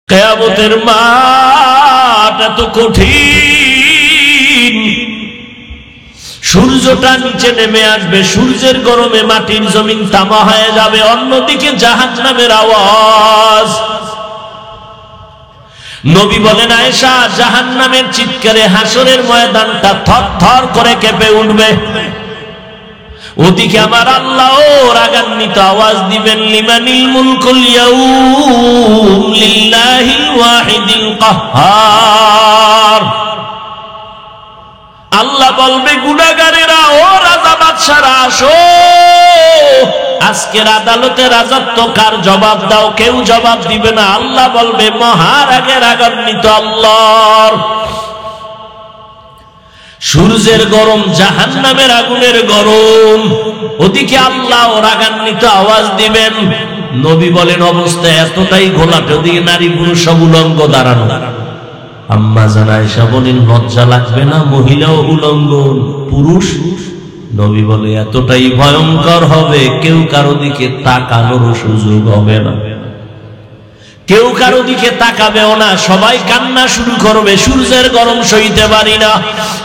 কিয়ামতের মাঠ এত কঠিন, সূর্যটা নিচে নেমে আসবে, সূর্যের গরমে মাটির জমিন তামা হয়ে যাবে, অন্যদিকে জাহান্নামের আওয়াজ। নবী বলেন, আয়েশা, জাহান্নামের চিৎকারে হাসরের ময়দানটা থরথর করে কেঁপে উঠবে। ওদিকে আমার আল্লাহ রাগান্বিত আওয়াজ দিবেন, লিমানিল মুলকুল ইয়াউম লিল্লাহিল ওয়াহিদিল কাহ্হার। আল্লাহ বলবে, গুনাহগারেরা, ও রাজা বাদশারা, আসো, আজকের আদালতে রাজত্ব কার, জবাব দাও। কেউ জবাব দিবে না। আল্লাহ বলবে, মহারাগে রাগান্বিত আল্লাহর। সূর্যের গরম, জাহান্নামের আগুনের গরম, ওদিকে আল্লাহ রাগান্বিত আওয়াজ দিবেন। নবী বলেন, অবস্থা এতটাই ঘোলাটে, ওদিকে নারী পুরুষ সব উলঙ্গ দাঁড়ানো। আম্মা জান আয়েশা বলেন, লজ্জা লাগবে না? মহিলাও উলঙ্গ, পুরুষ? নবী বলে, এতটাই ভয়ঙ্কর হবে, কেউ কারো দিকে তাকানোর সুযোগ হবে না, কেউ কারো দিকে তাকাবেও না, সবাই কান্না শুরু করবে। সূর্যের গরম সইতে পারি না।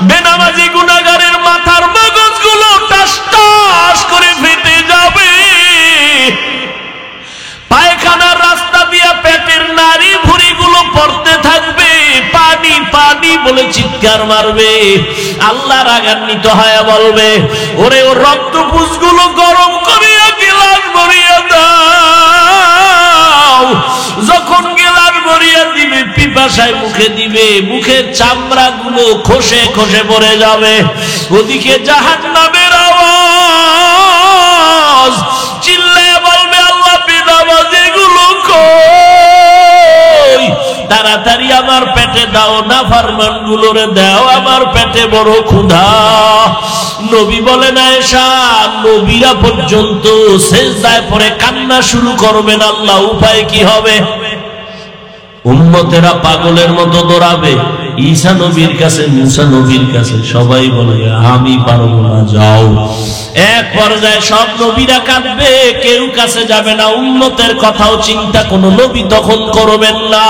বেনামাজি গুনাহগারের মাথার মগজগুলো টাস টাস করে ফেটে যাবে, পায়খানার রাস্তা দিয়ে পেটের নারী ভুঁড়িগুলো পড়তে থাকবে, পানি পানি বলে চিৎকার মারবে। আল্লাহ রাগান্বিত হয়ে বলবে, ওরে ওর রক্তপুঞ্জগুলো গরম করিয়া গিলাস ভরিয়া দাও। যখন গিলাস ভরিয়া দিবে, পিপাসায় মুখে দিবে, মুখের চামড়া গুলো খসে খসে পড়ে যাবে। ওদিকে জাহান্নামের আওয়াজ, চিল্লায় বলবে, আল্লাহ, বেনামাজিগুলো কই? তাড়াতাড়ি আমার পেটে দাও, নাফরমান গুলোরে দাও, আমার পেটে বড় ক্ষুধা। নবী বলেন, আয়েশা, নবীরা পর্যন্ত সেজদায় পড়ে কান্না শুরু করবেন। আল্লাহ, উপায় কি হবে? উম্মতেরা পাগলের মতো দৌড়াবে ঈসা নবীর কাছে, মুসা নবীর কাছে। সবাই বলে, আমি পারবো না, যাও। এক পর্যায়ে সব নবীরা কাঁদবে, কেউ কাছে যাবে না। উম্মতের কথাও চিন্তা কোন নবী তখন করবেন না।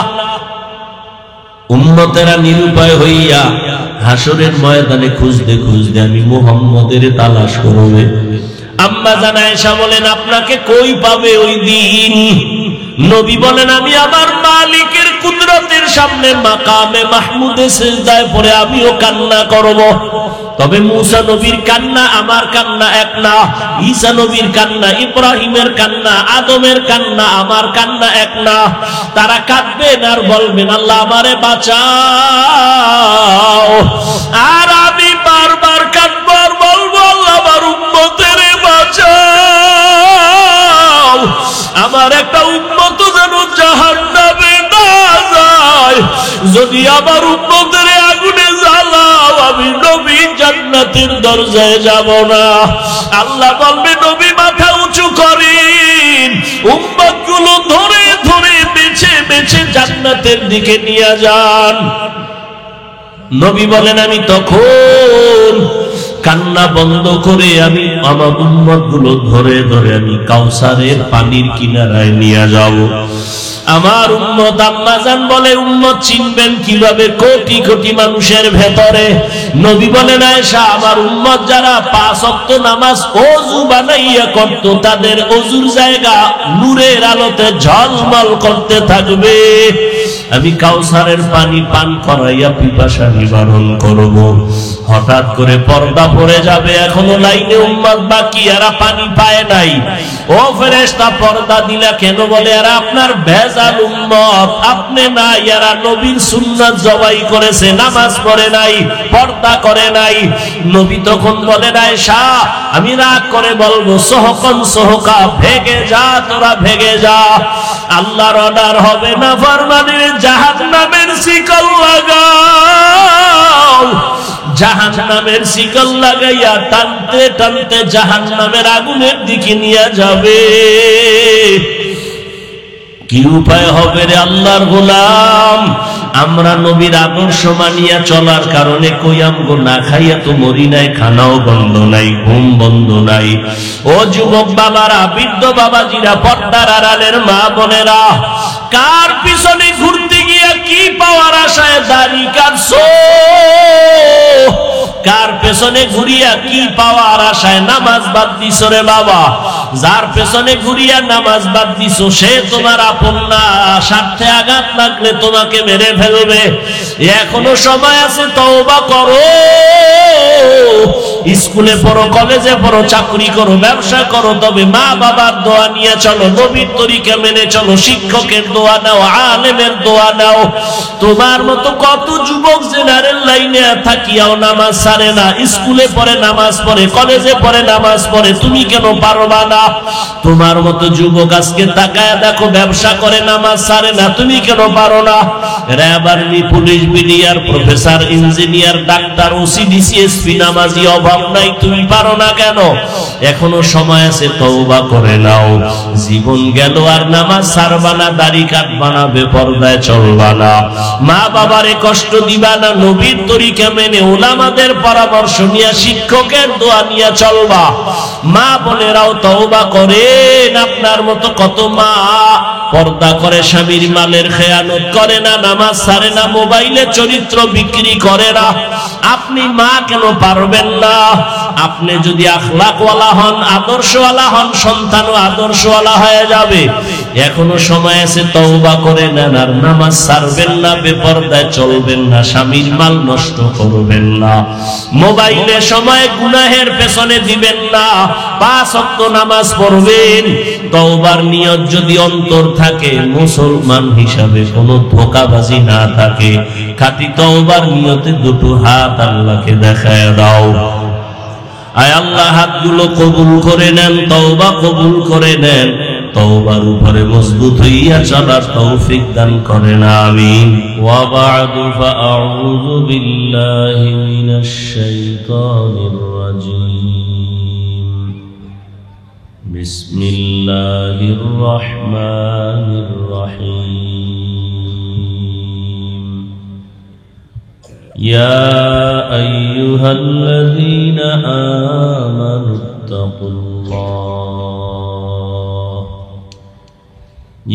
উম্মতেরা নিরুপায় হইয়া হাসরের ময়দানে খুঁজতে খুঁজতে আমি মুহাম্মদের তালাশ করবে। আম্মা জান আয়েশা বলেন, আপনাকে কই পাবে ওই দিন? নবী বলেন, আমি আমার মালিকের কুদরতের সামনে মাকামে মাহমুদে সিজদায় পড়ে আমিও কান্না করব। তবে মুসা নবীর কান্না আমার কান্না এক না, ঈসা নবীর কান্না, ইব্রাহিমের কান্না, আদমের কান্না, আমার কান্না এক না। তারা কাঁদবেন আর বলবেন, আল্লাহ আমারে বাঁচাও। আর আমি বারবার কাঁদবো আর বলবো, আল্লাহ আমার উম্মতের বাঁচাও। আমার একটা উম্মত যেন জাহান্নামে না যায়। যদি আমার উম্মতের আগুনে জ্বালাও, আমি নবী জান্নাতের দরজায় যাব না। আল্লাহ বলবে, নবী মাথা উঁচু করেন, উম্মতগুলো ধরে ধরে বেছে বেছে জান্নাতের দিকে নিয়ে যান। নবী বলেন, আমি তখন কান্না বন্ধ করে আমি আমার উম্মত গুলো ধরে ধরে আমি কাউসারের পানির কিনারায় নিয়ে যাব। আমার উম্মত, আম্মা জান বলে, উম্মত চিনবেন কিভাবে? কোটি কোটি মানুষের ভেতরে। নবী বলেন, আয়েশা, আমার উম্মত যারা 5 ওয়াক্ত নামাজ ওযু বানাইয়া করত, তাদের ওযুর জায়গা নূরের আলোতে ঝলমল করতে থাকবে। আমি কাউসারের পানি পান করাইয়া পিপাসা নিবারণ করব। হঠাৎ করে পর্দা পড়ে যাবে, এখনো লাইনে উম্মত বাকি, এরা পানি পায় নাই। ও ফেরেশতা, পর্দা দিলা কেন? বলে, এরা আপনার ভেজাল উম্মত, আপনি না, এরা নবীর সুন্নাত জবাই করেছে, নামাজ পড়ে নাই, পর্দা করে নাই। নবী তখন বলেন, আয়েশা, আমি রাগ করে বলবো, সহকন সহকা, ভেগে যা, তোরা ভেগে যা। আল্লাহর অর্ডার হবে না, ফরমানের জাহান্নামের শিকল লাগাও। জাহান্নামের শিকল লাগাইয়া টানতে টানতে জাহান্নামের আগুনের দিকে নিয়ে যাবে। কি উপায় হবে রে আল্লাহর গোলাম? আমরা নবীর আদর্শ মানিয়া চলার কারণে কই আমগো না খাইয়া তো মরি নাই, খানাও বন্ধ নাই, ঘুম বন্ধ নাই। ও যুবক বাবারা, বৃদ্ধ বাবাজিরা, পর্দার আড়ালের মা বোনেরা, কার পিছনে ঘুরতে আশায় দাড়ি কাটছো? কার পেছনে ঘুরিয়া কি পাওয়ার আশায় নামাজ বাদ দিছো রে বাবা? যার পেছনে ঘুরিয়া নামাজ বাদ দিছো সে তোমার আপন না, স্বার্থে আঘাত লাগলে তোমাকে মেরে ফেলবে। এখনো সময় আছে, তওবা করো। স্কুলে পড়ো, কলেজে পড়ো, চাকরি করো, ব্যবসা করো, তবে মা বাবার দোয়া নিয়ে চলো, নবীর তরিকা মেনে চলো, শিক্ষকের দোয়া নাও, আলেমের দোয়া নাও। তোমার মতো কত যুবক জেনারেল লাইনে থাকিয়াও নামাজ ছাড়ে না, স্কুলে পড়ে নামাজ পড়ে, কলেজে পড়ে নামাজ পড়ে, তুমি কেন পারবা না? তোমার মতো যুবক আজকে তাকায় দেখো ব্যবসা করে নামাজ ছাড়ে না, তুমি কেন পারো না? RAB, army, police, BDR, professor, engineer, doctor, OC, DC SP নামাজি অভাব নাই, তুমি পারো না কেন? এখনো সময় আছে, তওবা করে নাও। জীবন গেল আর নামাজ ছাড়বা না, দাড়ি কাটবা না, বেপরদায় চলবা না, মা বাবারে কষ্ট দিবা না, নবীর তরিকা মেনে উলামাদের পরামর্শ নিয়ে শিক্ষকের দোয়া নিয়ে চলবা। মা বোনেরাও তওবা করেন। আপনার মতো কত মা পর্দা করে, স্বামীর মালের খেয়ানত করে না, নামাজ ছাড়ে না, মোবাইলে চরিত্র বিক্রি করে না। আপনি মা কেন পারবেন না? আপনি যদি আখলাকওয়ালা হন, আদর্শওয়ালা হন, সন্তানও আদর্শওয়ালা হয়ে যাবে। এখনো সময় আছে, তওবা করে নেন আর নামাজ ছাড়বেন না, বেপরদায় চলবেন না, স্বামীর মাল নষ্ট করবেন না, মোবাইলে সময় গুনাহের পেছনে দিবেন না, 5 ওয়াক্ত নামাজ পড়বেন। তওবার নিয়ত যদি অন্তর থাকে, মুসলমান হিসাবে কোনো ধোঁকাবাজি না থাকে, খাঁটি তওবার নিয়তে দুটো হাত আল্লাহকে দেখায় দাও। আয় আল্লাহ, হাতগুলো কবুল করে নেন, তওবা কবুল করে নেন, তওবার উপরে মজবুত হইয়া চলার তৌফিক দান করেন, আমিন। ওয়া বা'দু ফাআউযু বিল্লাহি মিনাশ শাইতানির রাজীম। বিসমিল্লাহির রহমানির রহিম। ইয়া আইয়ুহাল্লাযীনা আমানুত্তাকুল্লাহ,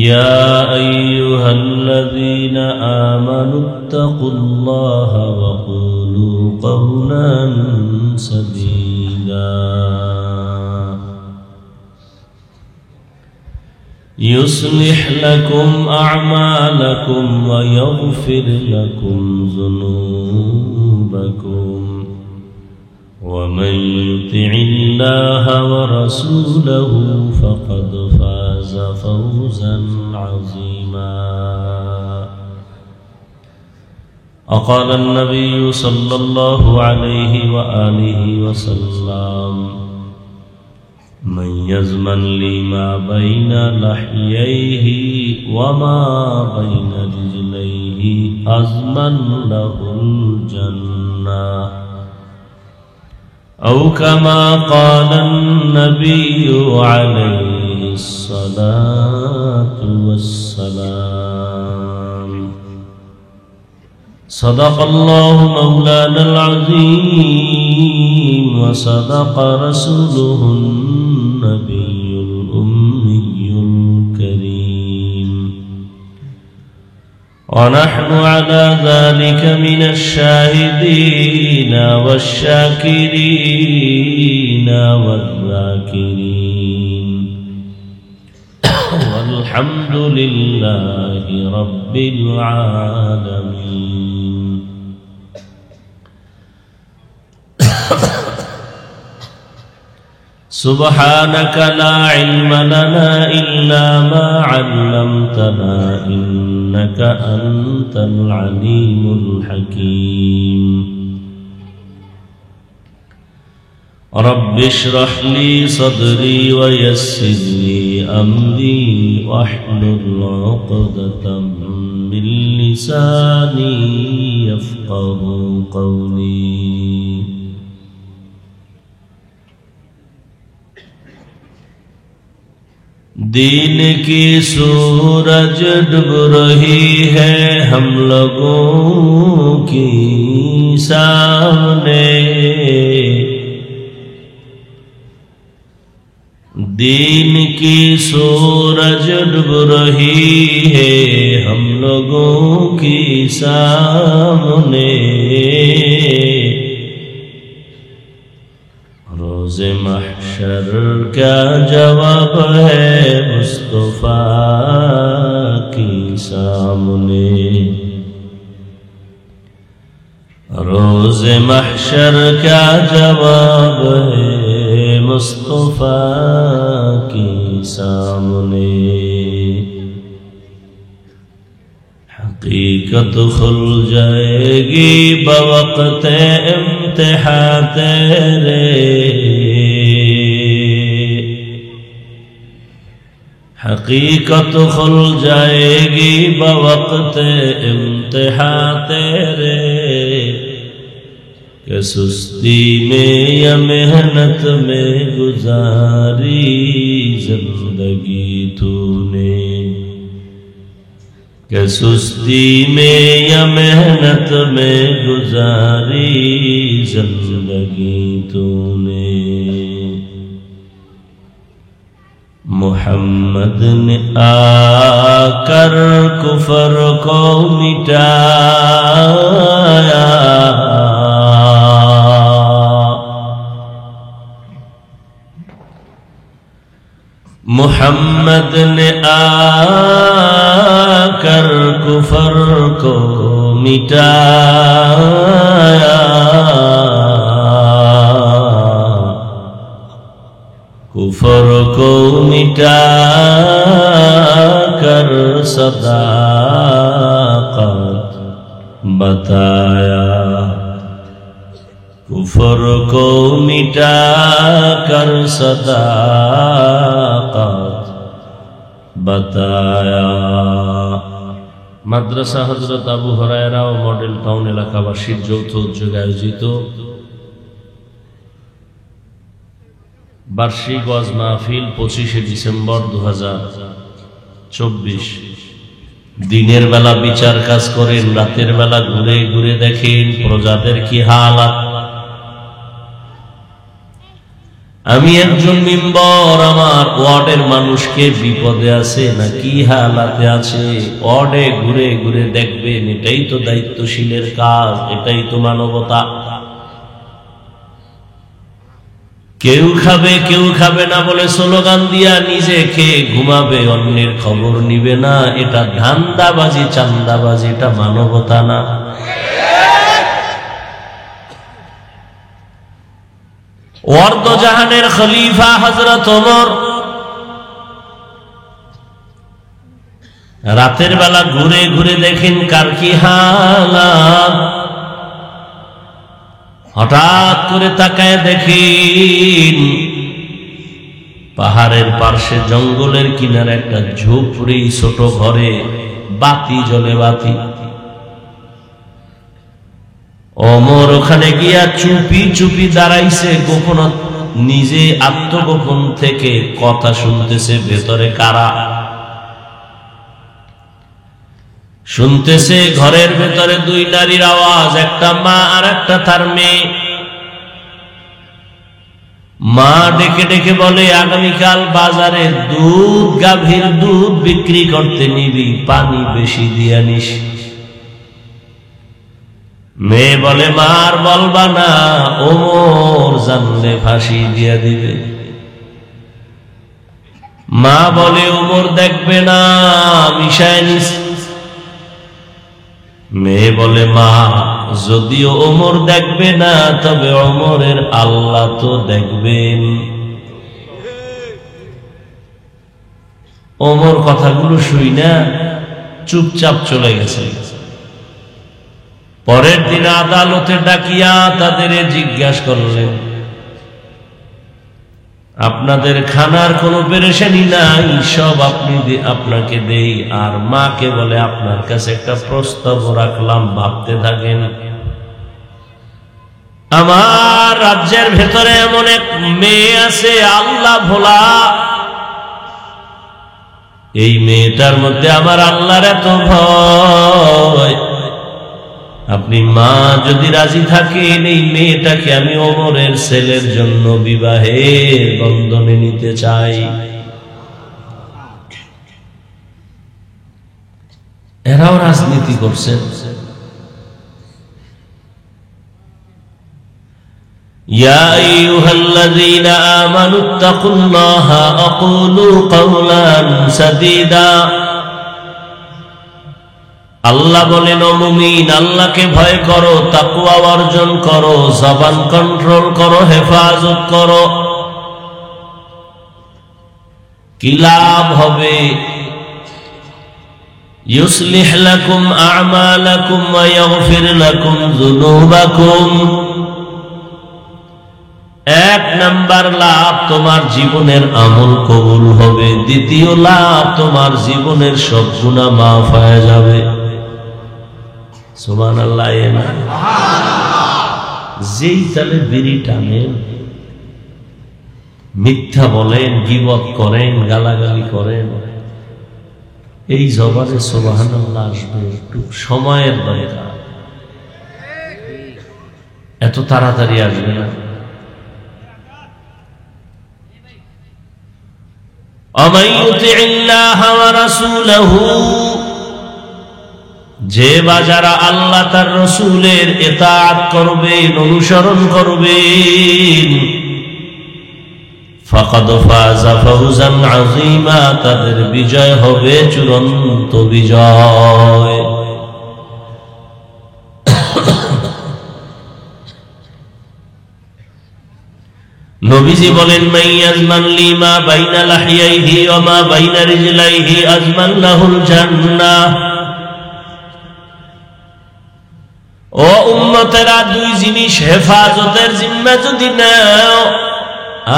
ইয়া আইয়ুহাল্লাযীনা আমানুত্তাকুল্লাহ ওয়া কুলু কওলান সাদীদা। يصلح لكم أعمالكم ويغفر لكم ذنوبكم ومن يطع الله ورسوله فقد فاز فوزا عظيما. وقال النبي صلى الله عليه وآله وسلم: من يزمن لي ما بين لحييه وما بين رجليه أزمن له الجنة، أو كما قال النبي عليه الصلاة والسلام. صدق الله مولانا العظيم وصدق رسوله النبي الأمي الكريم، ونحن على ذلك من الشاهدين والشاكرين والذاكرين، والحمد لله رب العالمين. سبحانك لا علم لنا إلا ما علمتنا إنك أنت العليم الحكيم. رب اشرح لي صدري ويسر لي أمري واحلل عقدة من لساني يفقه قولي. दीन की सूरज डूब रही है हम लोगों की सामने, दीन की सूरज डूब रही है हम लोगों की सामने। रोज़े महशर क्या जवाब है मुस्तफा की सामने। रोज़े महशर क्या जवाब है मुस्तफा की सामने। हकीकत खुल जाएगी बवक़्त इम्तिहान तेरे। हकीकत खुल जाएगी बवक़्त इम्तिहान तेरे। कि सुस्ती में या मेहनत में गुजारी जिंदगी तूने। कि सुस्ती में या मेहनत में गुजारी जिंदगी तूने। मोहम्मद ने आकर कुफर को मिटाया। मोहम्मद ने आकर कुफर को मिटाया। कुफर को मिटाकर सदाकत बताया। कुफर को मिटाकर सदाकत बताया। মাদ্রাসা হযরত আবু হুরায়রা ও মডেল টাউন এলাকাবাসীর যৌথ উদ্যোগে আয়োজিত বার্ষিক ওয়াজ মাহফিল 25শে ডিসেম্বর 2024। দিনের বেলা বিচার কাজ করেন, রাতের বেলা ঘুরে ঘুরে দেখেন প্রজাদের কি হালাত। আমি একজন মেম্বার, আমার ওয়ার্ডের মানুষকে বিপদে আছে না কি হালাতে আছে ওয়ার্ডে ঘুরে ঘুরে দেখবেন। এটাই তো দায়িত্বশীলের কাজ, এটাই তো মানবতা। কেউ খাবে কেউ খাবে না বলে স্লোগান দিয়া নিজে খেয়ে ঘুমাবে, অন্যের খবর নিবে না। এটা ধান্দাবাজি, চান্দাবাজি, এটা মানবতা না। ওয়ার্দজাহানের খলিফা হযরত ওমর রাতের বেলা ঘুরে ঘুরে দেখেন কার কি হালাত। হঠাৎ করে তাকায় দেখেন পাহাড়ের পার্শ্বে জঙ্গলের কিনারে একটা ঝুপড়ি, ছোট ঘরে বাতি জ্বলে, বাতি। ওমর ওখানে গিয়া চুপি চুপি দাঁড়াইছে, গোপন নিজে আত্মগোপন থেকে কথা শুনতেছে। ভেতরে কারা শুনতেছে? ঘরের ভেতরে দুই নারীর আওয়াজ, একটা মা আর একটা তার মেয়ে। মা ডেকে ডেকে বলে, আগামীকাল বাজারে দুধ, গাভীর দুধ বিক্রি করতে নিবি, পানি বেশি দিয়া নিস। মেয়ে বলে, মা আর বলবা না, ওমর জানলে ফাঁসি দিয়া দিবে। মা বলে, ওমর দেখবে না, মিশায় নিস। মেয়ে বলে, মা যদিও ওমর দেখবে না, তবে ওমরের আল্লাহ তো দেখবেন। ওমর কথাগুলো শুই না চুপচাপ চলে গেছে। পরের দিন আদালতে ডাকিয়া তাদের জিজ্ঞাসা করলেন, আপনাদের খানার কোনো পেরেশানি নাই, সব আপনাকে দেই। আর মাকে বলে, আপনার কাছে একটা প্রস্তাব রাখলাম, ভাবতে থাকেন। আমার রাজ্যের ভেতরে এমন এক মেয়ে আছে আল্লাহ ভোলা, এই মেয়েটার মধ্যে আমার আল্লাহর এত ভয়, আপনি মা যদি রাজি থাকেন এই মেয়েটাকে আমি ওমরের ছেলের জন্য বিবাহের বন্ধনে নিতে চাই। এরাও রাজনীতি করছেন। ইয়া আইয়ুহাল্লাযীনা আমানুত্তাকুল্লাহা ওয়াকুলু কাওলান সাদীদা। আল্লাহ বলেন, ও মুমিন, আল্লাহকে ভয় করো, তাকওয়া অর্জন করো, জবান কন্ট্রোল করো, হেফাজত করো। কি লাভ হবে? ইউসলিহ লাকুম আ'মালাকুম ওয়া ইয়াগফির লাকুম যুনুবাকুম। এক নাম্বার লাভ, তোমার জীবনের আমল কবুল হবে। দ্বিতীয় লাভ, তোমার জীবনের সব গুনাহ মাফ হয়ে যাবে। সুবহানাল্লাহ। যেই তালে বিড়ি টানেন, মিথ্যা বলেন, গীবত করেন, গালাগালি করেন, এই জবানে সুবহানাল্লাহ আসবে একটু সময়ের দরকার, এত তাড়াতাড়ি আসবে না। ومن يطع الله ورسوله, যে বা যারা আল্লাহ তার রাসূলের ইতাআত করবেন, অনুসরণ করবেন, ফাকাদ ফাযা ফাওজান আযীমা, তাদের বিজয় হবে চূড়ান্ত বিজয়। নবীজি বলেন, মাইয়াজমান লিমা বাইনা লাহিয়াইহি ওয়া মা বাইনা রিজলাইহি আজমান লাহুল জান্নাহ। ও উম্মতেরা, দুই জিনিস হেফাজতের জিম্মা যদি নাও,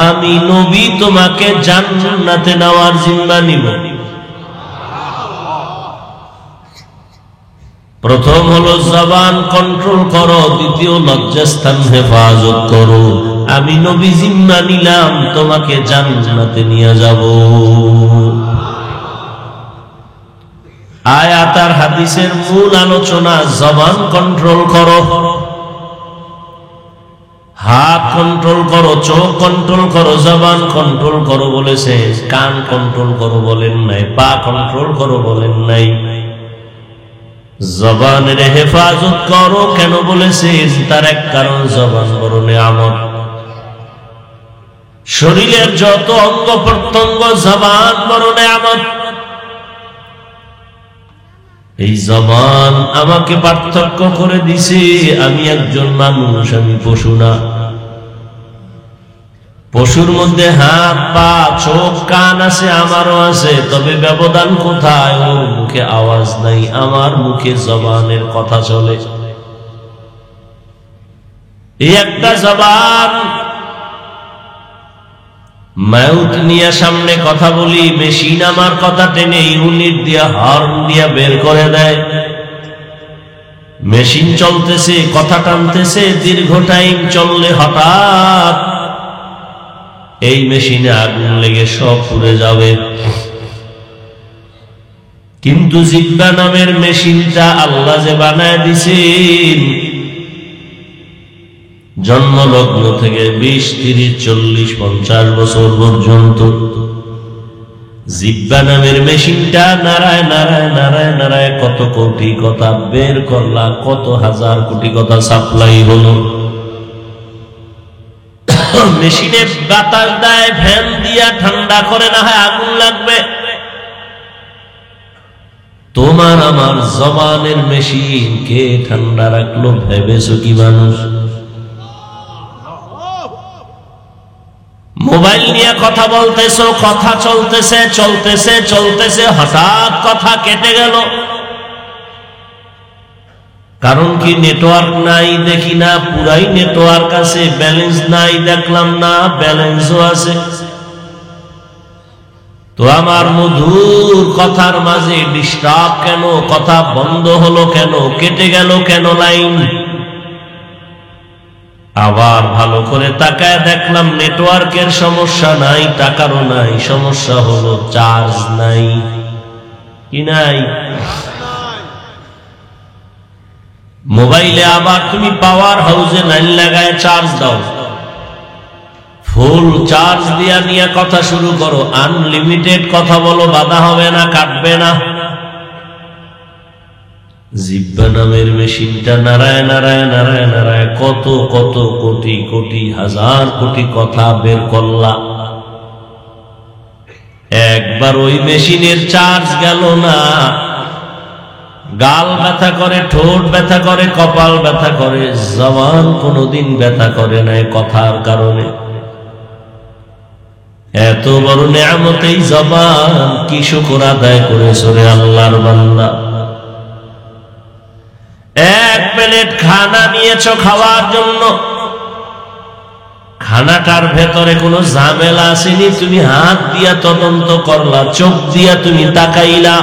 আমি নবী তোমাকে জান্নাতে নেওয়ার জিম্মা নিব। প্রথম হলো জবান কন্ট্রোল করো, দ্বিতীয় লজ্জাস্থান হেফাজত করো। আমি নবী জিম্মা নিলাম, তোমাকে জান্নাতে নিয়ে যাব। আয়াত আর হাদিসের মূল আলোচনা, জবান কন্ট্রোল করো, হাত কন্ট্রোল করো, চোখ কন্ট্রোল করো, জবান কন্ট্রোল করো বলেছে, কান কন্ট্রোল করো বলেন নাই, পা কন্ট্রোল করো বলেন নাই। জবানের হেফাজত করো কেন বলেছে? তার এক কারণ, জবান বড় নেয়ামত। শরীরের যত অঙ্গ প্রত্যঙ্গ, জবান বড় নেয়ামত। এই জবান আমাকে পার্থক্য করে দিছে, আমি একজন মানুষ, আমি পশু না। পশুর মধ্যে হাত, পা, চোখ, কান আছে, আমারও আছে, তবে ব্যবধান কোথায়? ওর মুখে আওয়াজ নাই, আমার মুখে জবানের কথা চলে। এই একটা জবান, মাউথ নিয়ে সামনে কথা বলি, মেশিন আমার কথা টেনে ইউনিট দিয়া, হর্ন দিয়া বের করে দেয়। মেশিন চলতেছে, কথা টানতেছে, দীর্ঘ টাইম চললে হঠাৎ এই মেশিনে আগুন লেগে সব পুড়ে যাবে। কিন্তু জিহ্বা নামের মেশিনটা আল্লাহ যে বানায় দিছেন, জন্মলগ্ন থেকে 20, 30, 40, 50 বছর পর্যন্ত জিহ্বা নামের মেশিনটা নাড়ায় নাড়ায় নাড়ায় নাড়ায় কত কোটি কথা বের করলা, কত হাজার কোটি কথা সাপ্লাই হলো। মেশিনে বাতাস দেয়, ফ্যান দিয়া ঠান্ডা করে, না হয় আগুন লাগবে। তোমার আমার জবানের মেশিন কে ঠান্ডা রাখলো ভেবেছো কি মানুষ? মোবাইল নিয়ে কথা বলতেছো, কথা চলতেছে চলতেছে চলতেছে, হঠাৎ কথা কেটে গেল। কারণ কি? নেটওয়ার্ক নাই, দেখি না, পুরাই নেটওয়ার্ক আছে। ব্যালেন্স নাই, দেখলাম না, ব্যালেন্সও আছে। তো আমার মধুর কথার মাঝে ডিস্টার্ব কেন? কথা বন্ধ হলো কেন? কেটে গেল কেন লাইন? আবার ভালো করে তাকায় দেখলাম নেটওয়ার্কের সমস্যা নাই, টাকারও নাই, সমস্যা হলো চার্জ নাই। কি নাই? মোবাইলে আবার তুমি পাওয়ার হাউসে লাইন লাগায় চার্জ দাও, ফুল চার্জ দিয়া নিয়ে কথা শুরু করো, আনলিমিটেড কথা বলো, বাধা হবে না, কাটবে না। জিহ্বা নামের মেশিনটা নারায় নারায় নারায় নারায় কত কত কোটি কোটি হাজার কোটি কথা বের করলা, একবার ওই মেশিনের চার্জ গেল না, গাল ব্যথা করে, ঠোঁট ব্যথা করে, কপাল ব্যথা করে, জবান কোনোদিন ব্যথা করে নাই কথার কারণে। এত বড় নেয়ামত এই জবান, কি শুকর আদায় করেছ রে আল্লাহর বান্দা। এক প্লেট খানা নিয়েছো খাওয়ার জন্য, খানাটার ভেতরে কোনো ঝামেলা আসেনি, তুমি হাত দিয়া তদন্ত করলা, চোখ দিয়া তুমি তাকাইলা,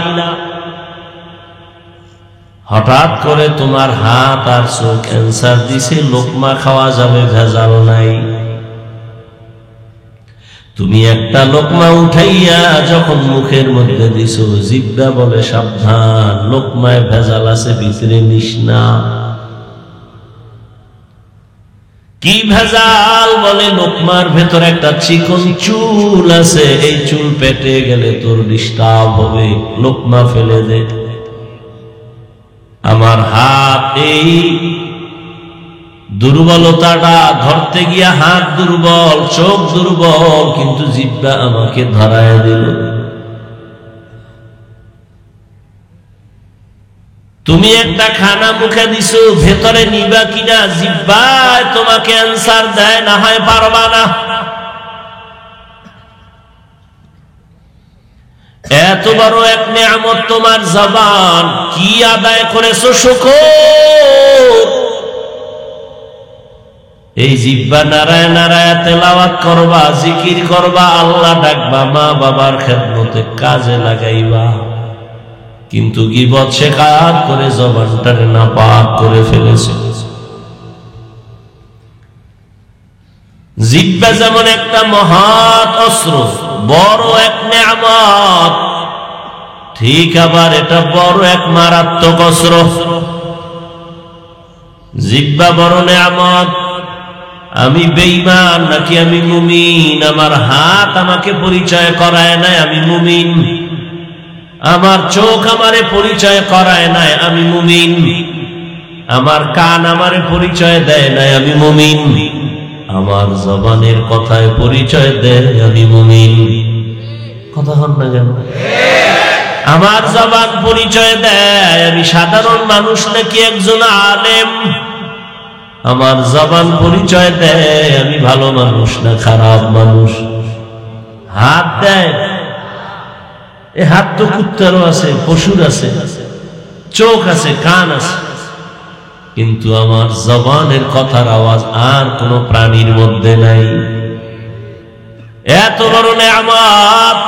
হঠাৎ করে তোমার হাত আর চোখ ক্যান্সার দিছে, লোকমা খাওয়া যাবে, ভেজাল নাই। তুমি একটা লোকমা উঠাইয়া যখন মুখের মধ্যে দিছো, জিহ্বা বলে সাবধান, লোকমায় ভেজাল আছে, ভিতরে নিস না। কি ভেজাল? বলে লোকমার ভেতর একটা চিকন চুল আছে, এই চুল পেটে গেলে তোর ডিস্টার্ব হবে, লোকমা ফেলে দে। আমার হাত এই দুর্বলতাটা ধরতে গিয়া হাত দুর্বল, চোখ দুর্বল, কিন্তু জিহ্বা আমাকে ধরায় দিল। তুমি একটা খানা মুখে দিছো, ভেতরে নিবা কিনা, জিহ্বায় তোমাকে অ্যান্সার দেয়, না হয় পারবা না। এত বড় এক নেয়ামত তোমার জবান, কি আদায় করেছো শুকর। এই জিহ্বা নারায় নারায় তেলাওয়াত করবা, জিকির করবা, আল্লাহ ডাকবা, মা বাবার খেদমতে কাজে লাগাইবা, কিন্তু গীবত শেখাত করে জবানটারে নাপাক করে ফেলেছে। জিহ্বা যেমন একটা মহৎ অস্ত্র, বড় এক নেয়ামত, ঠিক আবার এটা বড় এক মারাত্মক অস্ত্র। জিহ্বা বড় নেয়ামত। আমি বেঈমান নাকি আমি মুমিন? আমার হাত আমাকে পরিচয় করায় নাই আমি মুমিন, আমার চোখ আমারে পরিচয় করায় নাই আমি মুমিন, আমার কান আমারে পরিচয় দেয় নাই আমি মুমিন, আমার জবানের কথায় পরিচয় দেয় আমি মুমিন। কথা হন না কেন? আমার জবান পরিচয় দেয় আমি সাধারণ মানুষ নাকি একজন আলেম, আমার জবান পরিচয় দেয় আমি ভালো মানুষ না খারাপ মানুষ। হাত দেয়, এ হাত তো কুত্তারও আছে, পশুর আছে, চোখ আছে, কান আছে, কিন্তু আমার জবানের কথার আওয়াজ আর কোন প্রাণীর মধ্যে নাই। এত বড় নেয়ামত,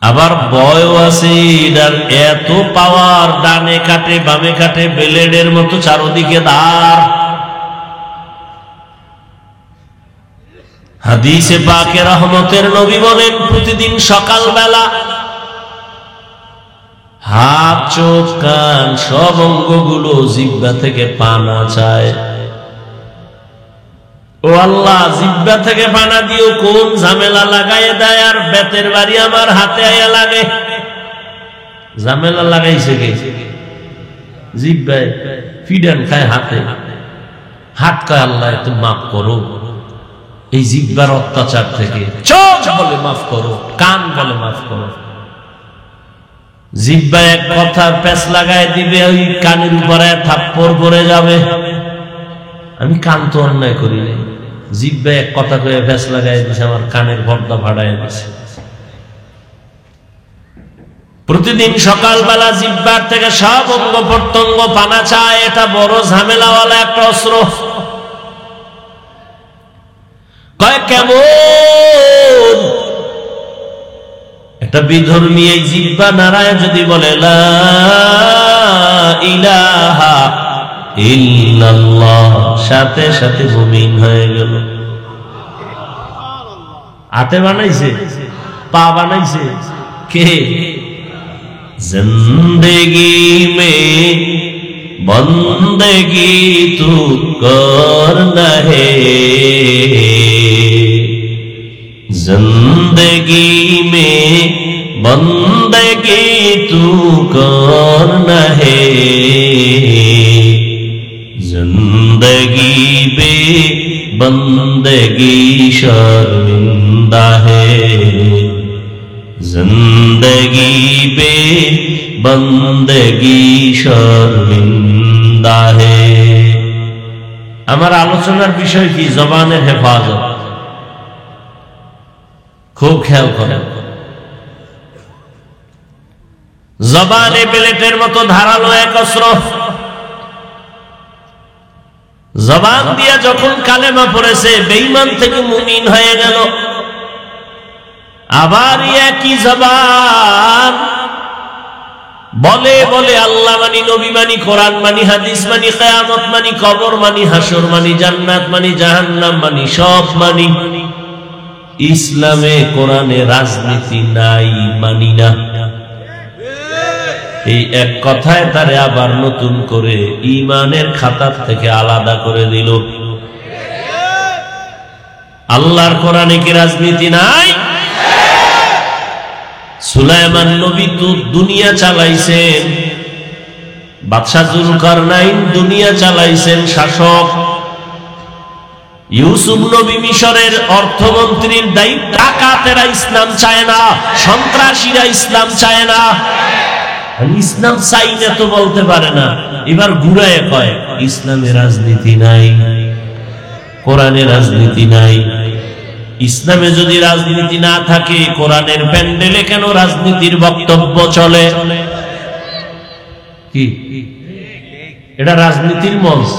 আবার বয় আছে এটার, এত পাওয়ার, ডানে কাটে বামে কাটে, ব্লেডের মতো চারদিকে ধার। হাদিসে পাকে রহমতের নবী বলেন, প্রতিদিন সকালবেলা হাত, চোখ, কান সব অঙ্গগুলো জিহ্বা থেকে পানা চায়। ও আল্লাহ, জিহ্বা থেকে পানা দিও, কোন ঝামেলা লাগাই দেয়, আর বেতের বাড়ি আমার হাতে আয়া লাগে। ঝামেলা লাগাইছে কে? জিহ্বায় ফিডান খায় হাতে, হাত কয় আল্লাহ তুমি মাফ করো এই জিহ্বার অত্যাচার থেকে। চোখ বলে মাফ করো, কান বলে মাফ করো। জিহ্বা এক কথার প্যাঁচ লাগায় দিবে, ওই কানের উপরে থাপ্পড় পড়ে যাবে। আমি কান তো অন্যায় করি নাই, জিহ্বা এক কথা কয়ে প্যাঁচ লাগাই দিছে, আমার কানের পর্দা ফাড়ায় দিছে। প্রতিদিন সকালবেলা জিহ্বার থেকে সব অঙ্গ প্রত্যঙ্গ পানা চায়, এটা বড় ঝামেলাওয়ালা একটা অস্ত্র। কয় কেমন? একটা বিধর্মী এই জিহ্বা নারায় যদি বলে লা ইলাহা ইল্লাল্লাহ, সাথে সাথে মুমিন হয়ে গেল। হাতে বানাইছে, পা বানাইছে কে? जिंदगी में बंदगी तू करना है, जिंदगी में बंदगी तू करना है, जिंदगी बे बंदगी शर्मिंदा है, जिंदगी बे बंदगी शर्मिंदा है। আমার আলোচনার বিষয় কি? জবানের হেফাজত। খুব খেয়াল করেন, জবানে প্লেটের মতো ধারালো এক অস্ত্র। জবান দিয়া যখন কালেমা পড়েছে, বেঈমান থেকে মুমিন হয়ে গেল। আবার একই জবান বলে বলে আল্লাহ মানি, নবী মানি, কোরআন মানি, হাদিস মানি, কিয়ামত মানি, কবর মানি, হাসর মানি, জান্নাত মানি, জাহান্নাম মানি, সব মানি। ইসলামে কোরআনে রাজনীতি নাই, মানি না। এই এক কথায় তারে আবার নতুন করে ঈমানের খাতার থেকে আলাদা করে দিল। আল্লাহর কোরআনে কি রাজনীতি নাই? সুলাইমান নবী তো দুনিয়া চালাইছেন, বাদশাহ জুলকারনাইন দুনিয়া চালাইছেন শাসক, ইউসুফ নবী মিশরের অর্থমন্ত্রীর দায়িত্ব। ডাকাতেরা ইসলাম চায় না, সন্ত্রাসীরা ইসলাম চায় না। ইসলাম চাই না তো বলতে পারে না, এবার ঘুরায় কয় ইসলামে রাজনীতি নাই, কোরআনে রাজনীতি নাই। ইসলামে যদি রাজনীতি না থাকে, কোরআনের প্যান্ডেলে কেন রাজনীতির বক্তব্য চলে? কি এটা রাজনীতির মঞ্চ?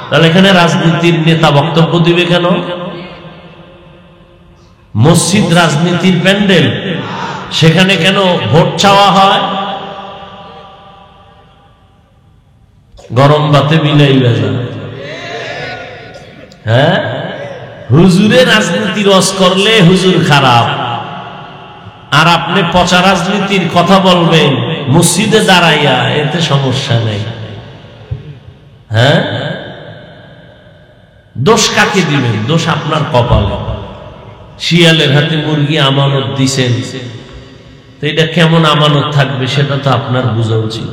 তাহলে এখানে রাজনীতির নেতা বক্তব্য দিবে কেন? মসজিদ রাজনীতির প্যান্ডেল, সেখানে কেন ভোট চাওয়া হয়? গরম ভাতে বিলাই ভেজা। হ্যাঁ, হুজুরে রাজনীতি রস করলে হুজুর খারাপ, আর আপনি পচা রাজনীতির কথা বলবেন মসজিদে দাঁড়াইয়া, এতে সমস্যা নেই। হ্যাঁ, দোষ কাকে দিবেন? দোষ আপনার কপাল। শিয়ালের হাতে মুরগি আমানত দিছেন, তো এটা কেমন আমানত থাকবে সেটা তো আপনার বোঝা উচিত।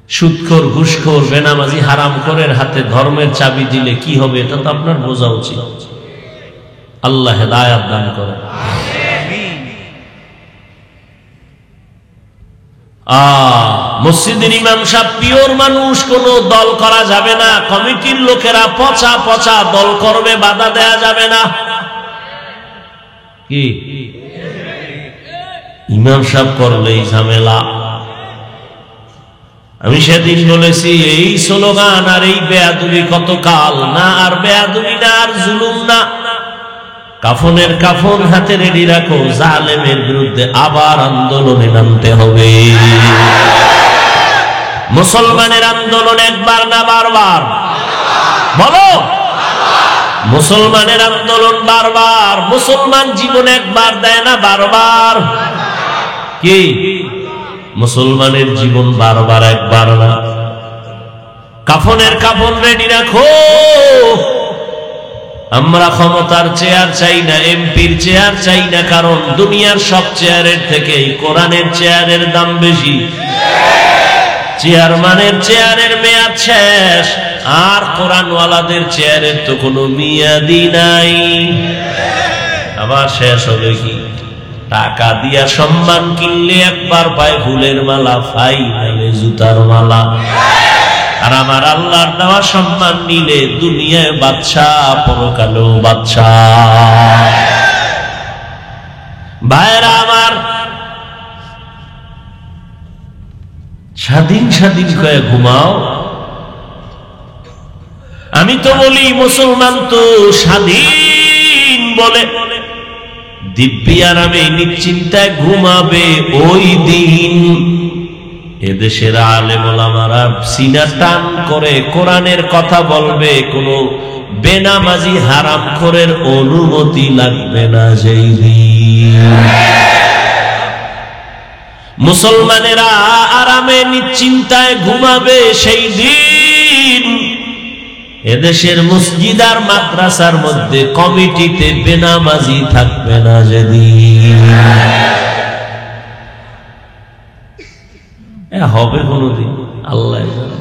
সুদখোর, ঘুষখোর, বেনামাজি, হারামখোরের হাতে ধর্মের চাবি দিলে কি হবে এটা তো আপনার বোঝা উচিত। আল্লাহ হেদায়েত দান করেন। মসজিদের ইমাম সাহেব পিওর মানুষ, কোন দল করা যাবে না। কমিটির লোকেরা পচা পচা দল করবে, বাধা দেয়া যাবে না। কি ইমাম সাহেব করলেই ঝামেলা। আমি সেদিন বলেছি, এই স্লোগান আর এই বেয়াদবি কতকাল না, আর বেয়াদবি না, আর জুলুম না। কাফনের কাফন হাতে রেডি রাখো, জালেমের বিরুদ্ধে আবার আন্দোলনে নামতে হবে। মুসলমানের আন্দোলন একবার না বারবার? বলো, মুসলমানের আন্দোলন বারবার। মুসলমান জীবন একবার দেয় না, বারবার। কি মুসলমানের জীবন বারবার, একবার না। কাফনের কাফন রেডি রাখো। আমরা ক্ষমতার চেয়ার চাই না, এমপির চেয়ার চাই না, কারণ দুনিয়ার সব চেয়ারের থেকে কোরআনের চেয়ারের দাম বেশি। চেয়ারম্যানের চেয়ারের মেয়াদ শেষ, আর কোরআনওয়ালাদের চেয়ারের তো কোনো মেয়াদই নাই। আবার শেষ হবে কি? টাকা দিয়া সম্মান কিনলে একবার পায় ফুলের মালা, ফাইনালে জুতার মালা। আর আমার আল্লাহর দেওয়া সম্মান নিলে দুনিয়ায় বাদশাহ, পরকালেও বাদশাহ। ভাইরা আমার, স্বাধীন স্বাধীন কয়ে ঘুমাও। আমি তো বলি মুসলমান তো স্বাধীন বলে দিব্যি আরামে নিশ্চিন্তায় ঘুমাবে ওই দিন এদেশের আলেম ওলামারা সিনা টান করে কোরআনের কথা বলবে, কোন বেনামাজি হারামখোরের অনুমতি লাগবে না যেই দিন। মুসলমানেরা আরামে নিশ্চিন্তায় ঘুমাবে সেই দিন এদেশের মসজিদ আর মাদ্রাসার মধ্যে কমিটিতে বেনামাজি থাকবে না যেদিন। হবে কোনদিন? আল্লাহ জানে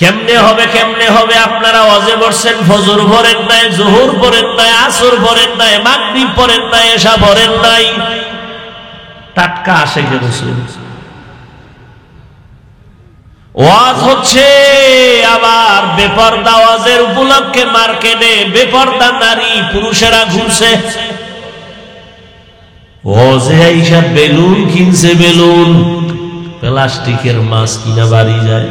কেমনে হবে, কেমনে হবে। আপনারা ওয়াজে বসছেন, ফজর পড়েন নাই, জোহর পড়েন নাই, আসর পড়েন নাই, মাগরিব পড়েন নাই, এশা পড়েন নাই। টাটকা আশিকে রাসূল ওয়াজ হচ্ছে, আবার বেপরদা ওয়াজের উপলক্ষে মার্কেটে বেপরদা নারী পুরুষেরা ঘুরছে। ওয়াজে আইসা বেলুন কিনছে, বেলুন প্লাস্টিকের মাছ কিনা বাড়ি যায়।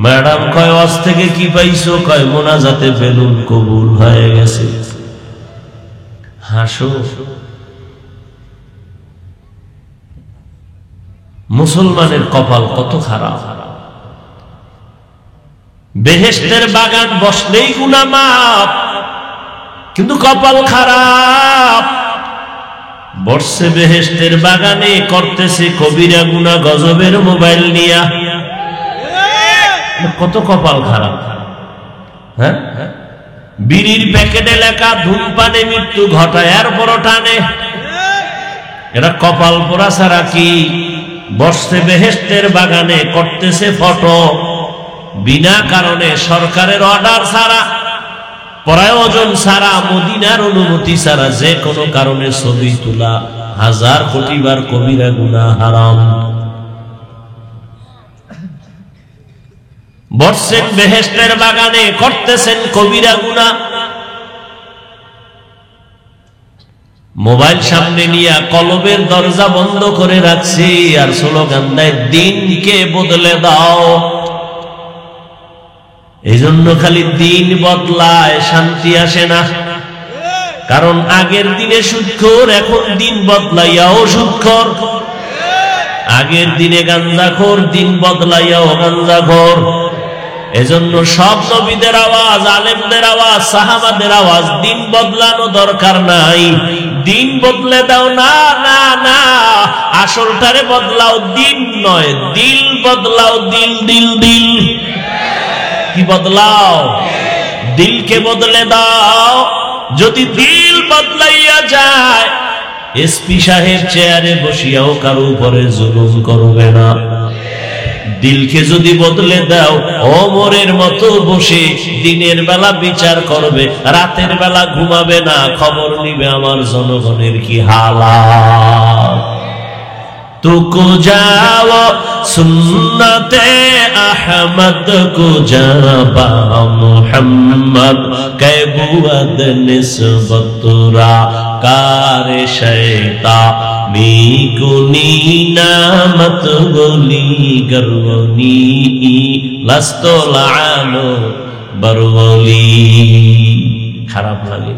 ম্যাডাম কয় ওয়াজ থেকে কি পাইছো? কয় মোনাজাতে বেলুন কবুল হয়ে গেছে। হাসো। মুসলমানের কপাল কত খারাপ। বেহেশতের বাগান বসলেই গুনাহ মাফ, কিন্তু কপাল খারাপ। বসছে বেহেশতের বাগানে, করতেছে কবিরা গুনাহ গজবের মোবাইল নিয়া। কত কপাল খারাপ। হ্যাঁ, বিড়ির প্যাকেটে লেখা ধূমপানে মৃত্যু ঘটায়, এরপরও টানে। এরা কপাল পোড়া ছাড়া কি? বসছে বেহেশতের বাগানে, করতেছে ফটো বিনা কারণে, সরকারের অর্ডার ছাড়া, প্রয়োজন ছাড়া, মদিনার অনুমতি ছাড়া যে কোনো কারণে ছবি তোলা 1000 কোটি বার কবিরা গুনাহ, হারাম। বসছেন বেহেশতের বাগানে, করতেছেন কবিরা গুনাহ। মোবাইল সামনে নিয়ে কলবের দরজা বন্ধ করে রাখছি আর স্লোগান দেয় দিনকে বদলে দাও। এই জন্য খালি দিন বদলায়, শান্তি আসে না। কারণ আগের দিনে সুদখোর, এখন দিন বদলাইয়াও সুদখোর। আগের দিনে গাঞ্জাখোর, দিন বদলাইয়াও গাঞ্জাখোর। এজন্য সব নবীদের আওয়াজ, আলেমদের আওয়াজ, সাহাবাদের আওয়াজ, দিন বদলানো দরকার নাই। দিন বদলে দাও না, না না, আসলটারে বদলাও, দিন নয়, দিল বদলাও। দিল দিল দিল কি বদলাও? দিলকে বদলে দাও। যদি দিল বদলাইয়া যায়, এসপি সাহেব চেয়ারে বসিয়াও কারো উপরে জুলুম করবে না। দিলকে যদি বদলে দাও, ওমরের মতো বসে দিনের বেলা বিচার করবে, রাতের বেলা ঘুমাবে না, খবর নিবে আমার জনগণের কি হালাত। তুকো যাও সুন্নতে আহমদ কো জাবা মুহাম্মদ কে বুয়াদ নিসবতরা কারে শয়তা মিগুনি নামত বলি গরবনি লাস্তলানো বরবলি। খারাপ লাগে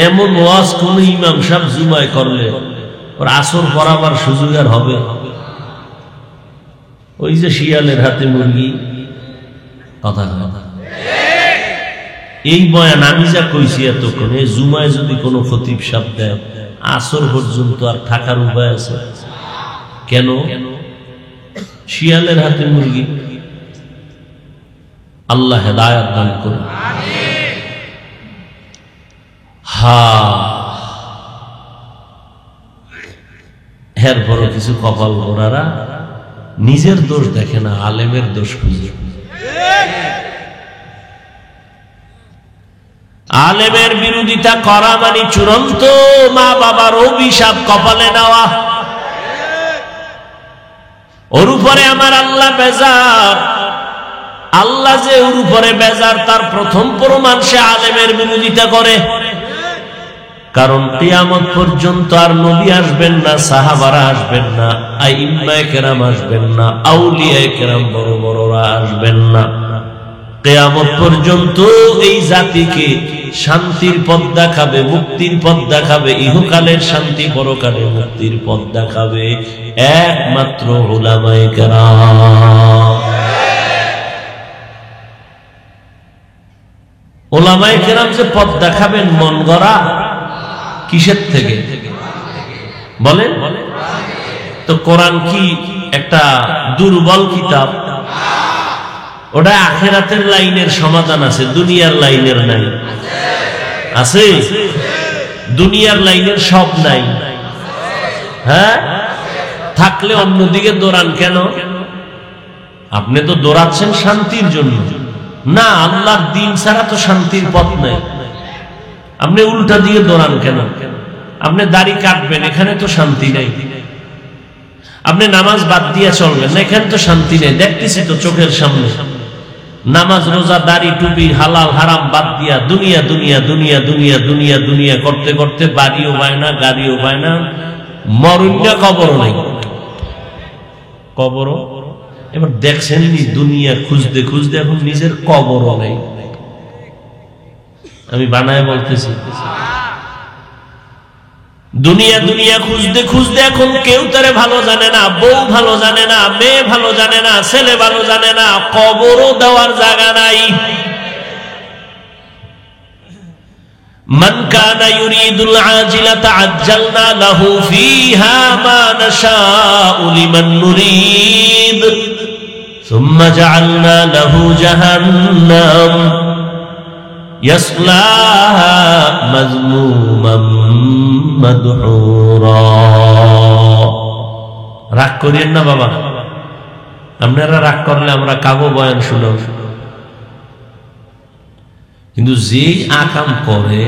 এমন ওয়াজ কোন ইমাম সাহেব জুমায় করলে ওর আসর পড়াবার সুযোগ আর হবে? ওই যে শিয়ালের হাতে মুরগি কথা কথা। এই বয়ান আমি যা কইছি এতক্ষণে, জুমায় যদি কোনো খতিব সাহেব দেয়, আসর পর্যন্ত আর থাকার উপায় আছে? কেন? শিয়ালের হাতে মুরগি। আল্লাহ হেদায়েত দান করুন। এরপরও কিছু কপাল পোড়ারা নিজের দোষ দেখে না, আলেমের দোষ খুঁজে। আলেমের বিরোধিতা করা মানে চূড়ান্ত মা বাবার অভিশাপ কপালে নেওয়া। ওর উপরে আমার আল্লাহ বেজার। আল্লাহ যে ওর উপরে বেজার তার প্রথম প্রমাণ সে আলেমের বিরোধিতা করে। কারণ কিয়ামত পর্যন্ত আর নবী আসবেন না, সাহাবারা আসবেন না, আইম্মায়ে কেরাম আসবেন না, আউলিয়ায়ে কেরাম বড় বড়রা আসবেন না। কিয়ামত পর্যন্ত এই জাতিকে শান্তির পথ দেখাবে, মুক্তির পথ দেখাবে, ইহকালের শান্তি পরকালের মুক্তির পথ দেখাবে একমাত্র উলামায়ে কেরাম। উলামায়ে কেরাম যে পথ দেখাবেন মন গড়া, কিসের থেকে? বলেন? তো কোরআন কি একটা দুর্বল কিতাব? ওটা আখিরাতের লাইনের সমাধান আছে, দুনিয়ার লাইনের নাই। আছে? দুনিয়ার লাইনের সব নাই। হ্যাঁ, থাকলে অন্যদিকে দৌড়ান কেন? আপনি তো দৌড়াচ্ছেন শান্তির জন্য না, আল্লাহর দিন ছাড়া তো শান্তির পথ নাই। আপনি উল্টা দিয়ে দৌড়ান কেন? আপনি দাড়ি কাটবেন, এখানে তো শান্তি নাই। আপনি নামাজ বাদ দিয়ে চলবেন না, এখানে তো শান্তি নেই। দেখতেছি তো চোখের সামনে, নামাজ রোজা দাড়ি টুপি হালাল হারাম বাদ দিয়া দুনিয়া দুনিয়া দুনিয়া দুনিয়া দুনিয়া দুনিয়া করতে করতে বাড়িও পায় না, গাড়িও পায় না, মরুন্যা কবরও নাই। কবরও এবার দেখছেন দুনিয়া খুঁজতে খুঁজতে এখন নিজের কবরও নাই। আমি বানায় বলতেছি, দুনিয়া দুনিয়া খুঁজতে খুঁজতে এখন কেউ তারে ভালো জানে না, বউ ভালো জানে না, মেয়ে ভালো জানে না, ছেলে ভালো জানে না, কবরও দেওয়ার জায়গা নাই। মান কানা ইউরিদুল আজিলাতা আজ্জালনা লাহু ফিহা মা নাশাউ লিমান নুরিদ সুম্মা জাআলনা লাহু জাহান্নাম ইয়াসলাহা মাযমুমান মাদহুরা। রাগ করিয়েন না বাবা, আপনারা রাগ করলে আমরা কাবো বয়ান শুনাব। কিন্তু যেই আকাম করে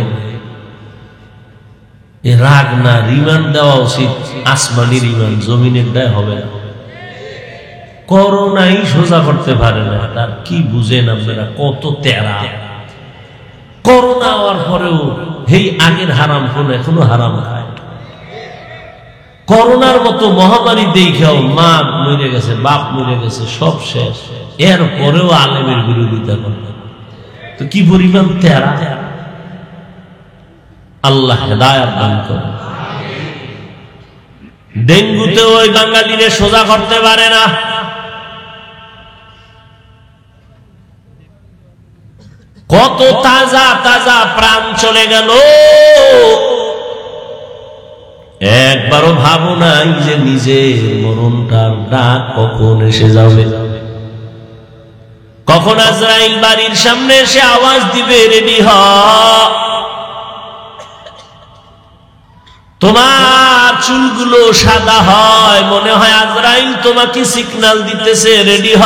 এ রাগ না, রিমান্ড দেওয়া উচিত। আসমানি রিমান্ড, জমিনের দায় হবে না। করোনাই সোজা করতে পারে না, তার কি বুঝেন আপনারা? কত তেরা! করোনা হওয়ার পরেও এই আগের হারাম কোন এখনো হারাম খায়। করোনার মতো মহামারী দেখাও মা মরে গেছে, বাপ মরে গেছে, সব শেষ, এর পরেও আলেমের বিরোধিতা করে। তো কি পরিমাণ তেরা! আল্লাহ হেদায়েত দান করে। ডেঙ্গুতে ওই বাঙালিরে সোজা করতে পারে না। কত তাজা তাজা প্রাণ চলে গেল, একবারও ভাবো নাই যে নিজের মরণটার ডাক কখন এসে যাবে, কখন আজরাইল বাড়ির সামনে এসে আওয়াজ দিবে, রেডি হ। তোমার চুলগুলো সাদা হয়, মনে হয় আজরাইল তোমাকে সিগন্যাল দিতেছে, রেডি হ।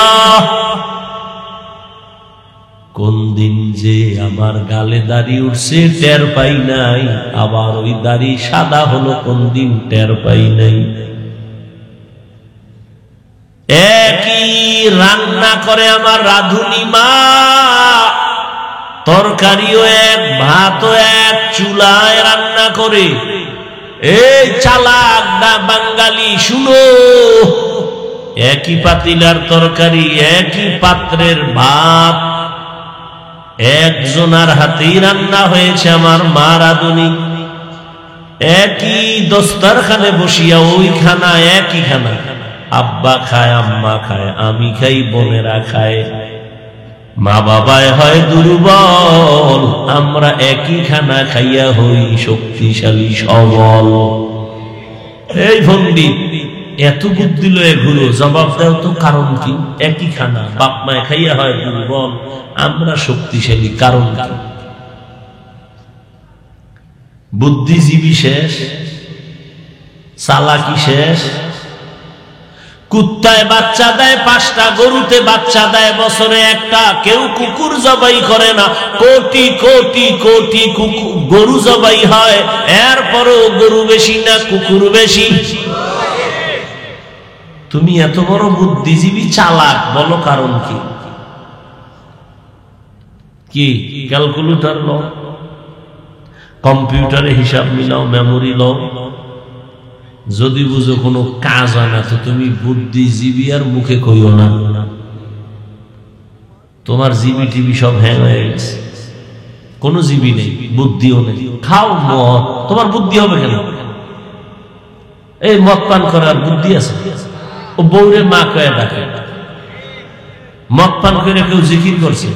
কোন দিন যে আমার গালে দাড়ি উঠছে টের পাই নাই, আবার ওই দাড়ি সাদা হলো কোন দিন টের পাই নাই। একই রান্না করে আমার রাঁধুনি মা, তরকারিও এক, ভাতও এক, চুলায় রান্না করে। এই চালাক বাঙালি শুনো, একই পাতিলার তরকারি, একই পাত্রের ভাত, একজনার হাতেই রান্না হয়েছে আমার মা রাঁধুনি। একই দস্তরখানে বসিয়া ওই খানা, একই খানা, আব্বা খায়, আম্মা খায়, আমি খাই, বোনেরা খায়। মা বাবায় হয় দুর্বল, আমরা একই খানা খাইয়া হই শক্তিশালী সবল। এই ভন্ডি এত বুদ্ধি লয়ে ঘুরো, জবাব দাও তো কারণ কি? একই খানা, বাপ মায় খাইয়া হয় দুর্বল, আমরা শক্তিশালী, কারণ কি? বুদ্ধিজীবী শেষ, চালাকি শেষ। কুত্তায় বাচ্চা দেয় 5টা, গরুতে বাচ্চা দেয় বছরে একটা। কেউ কুকুর জবাই করে না, কোটি কোটি কোটি গরু জবাই হয়, এরপরও গরু বেশি না কুকুর বেশি। তুমি এত বড় বুদ্ধিজীবী চালাক, বলো কারণ কি? কি ক্যালকুলেটর লো, কম্পিউটারে হিসাব মিলাও, মেমোরি লো। যদি বুঝো কোনো কাজ হয় না, তো তুমি বুদ্ধিজীবী আর মুখে কইও না। তোমার জিবি টিভি সব হ্যাং হয়ে গেছে, কোনো জিবি নেই, বুদ্ধিও নেই। খাও মদ, তোমার বুদ্ধি হবে কেন? এই মদ পান করার বুদ্ধি আছে? ও বউরে মা কয়ে ডাকে। মদ পান করে কেউ জিকির করছে?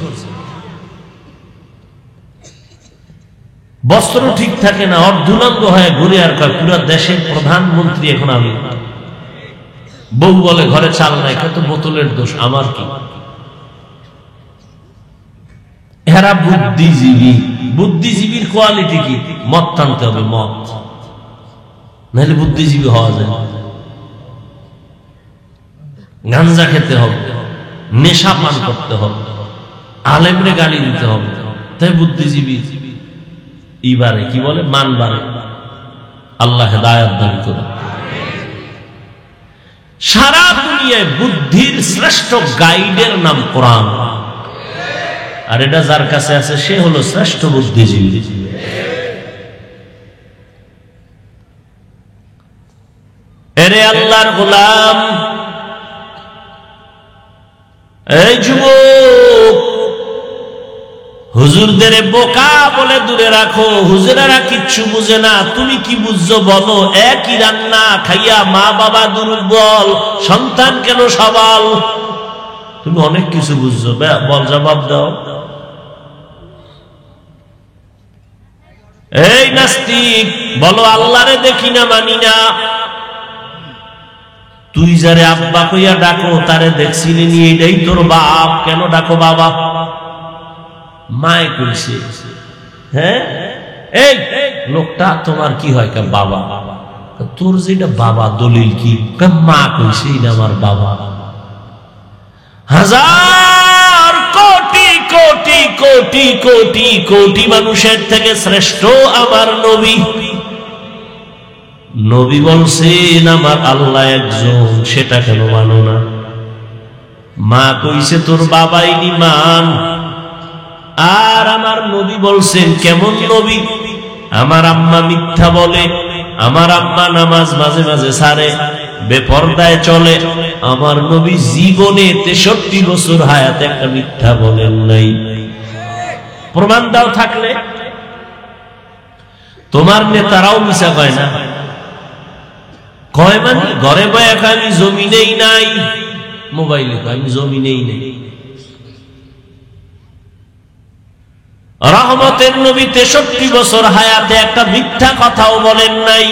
বস্ত্র ঠিক থাকে না, অর্ধুলঙ্গ হয়ে ঘুরে আর কয় পুরো দেশের প্রধানমন্ত্রী এখন আমি। বউ বলে ঘরে চাল নাই, কত বোতলের দোষ, আমার কি? এরা বুদ্ধিজীবী। বুদ্ধিজীবীর কোয়ালিটি কি? মদ টানতে হবে, মদ, নাহলে বুদ্ধিজীবী হওয়া যায়। গাঞ্জা খেতে হবে, নেশা পান করতে হবে, আলেমরে গালি দিতে হবে, তাই বুদ্ধিজীবী। এইবারে কি বলে? মানবারে। আল্লাহ হেদায়েত দান করুন। সারা দুনিয়ায় বুদ্ধির শ্রেষ্ঠ গাইডের নাম কোরআন, আর এটা যার কাছে আছে সে হলো শ্রেষ্ঠ বুদ্ধিজীবী। এরে আল্লাহর গোলাম, এই যুবক, হুজুরদের বোকা বলে দূরে রাখো। হুজুরেরা কিচ্ছু বুঝে না, তুমি কি বুঝছো বলো? একই রান্না খাইয়া মা বাবা দুর্বল, সন্তান কেন সবল? তুমি অনেক কিছু বুঝছো, বল, জবাব দাও। এই নাস্তিক, বলো আল্লাহরে দেখি না, মানি না। তুই যারে আব্বা কইয়া ডাকো তারে দেখছিলি নি? এটাই তোর বাপ, কেন ডাকো বাবা? মায় কইছে। হ্যাঁ, এই লোকটা তোমার কি হয়? বাবা। তোর যেটা বাবা দলিল কি? মা কইছে এটা আমার বাবা। হাজার কোটি কোটি কোটি কোটি কোটি মানুষের থেকে শ্রেষ্ঠ আমার নবী। নবী বলছেন আমার আল্লাহ একজন, সেটা কেন মানো না? মা কইছে তোর বাবাই নিমান, আর আমার নবী বলছেন কেমন নবী? আমার আম্মা মিথ্যা বলে, আমার আম্মা নামাজ মাঝে মাঝে ছাড়ে, বেপরদায় চলে, আমার নবী জীবনে 63 বছর হায়াতে একটা মিথ্যা বলেন নাই। প্রমাণ দাও থাকলে। তোমার নেতারাও মিছা কয় না, কয় মানে ঘরে বয়ে আমি জমিনেই নাই, মোবাইলে আমি জমিনেই নেই। রহমতের নবী 63 বছর হায়াতে একটা মিথ্যা কথাও বলেন নাই।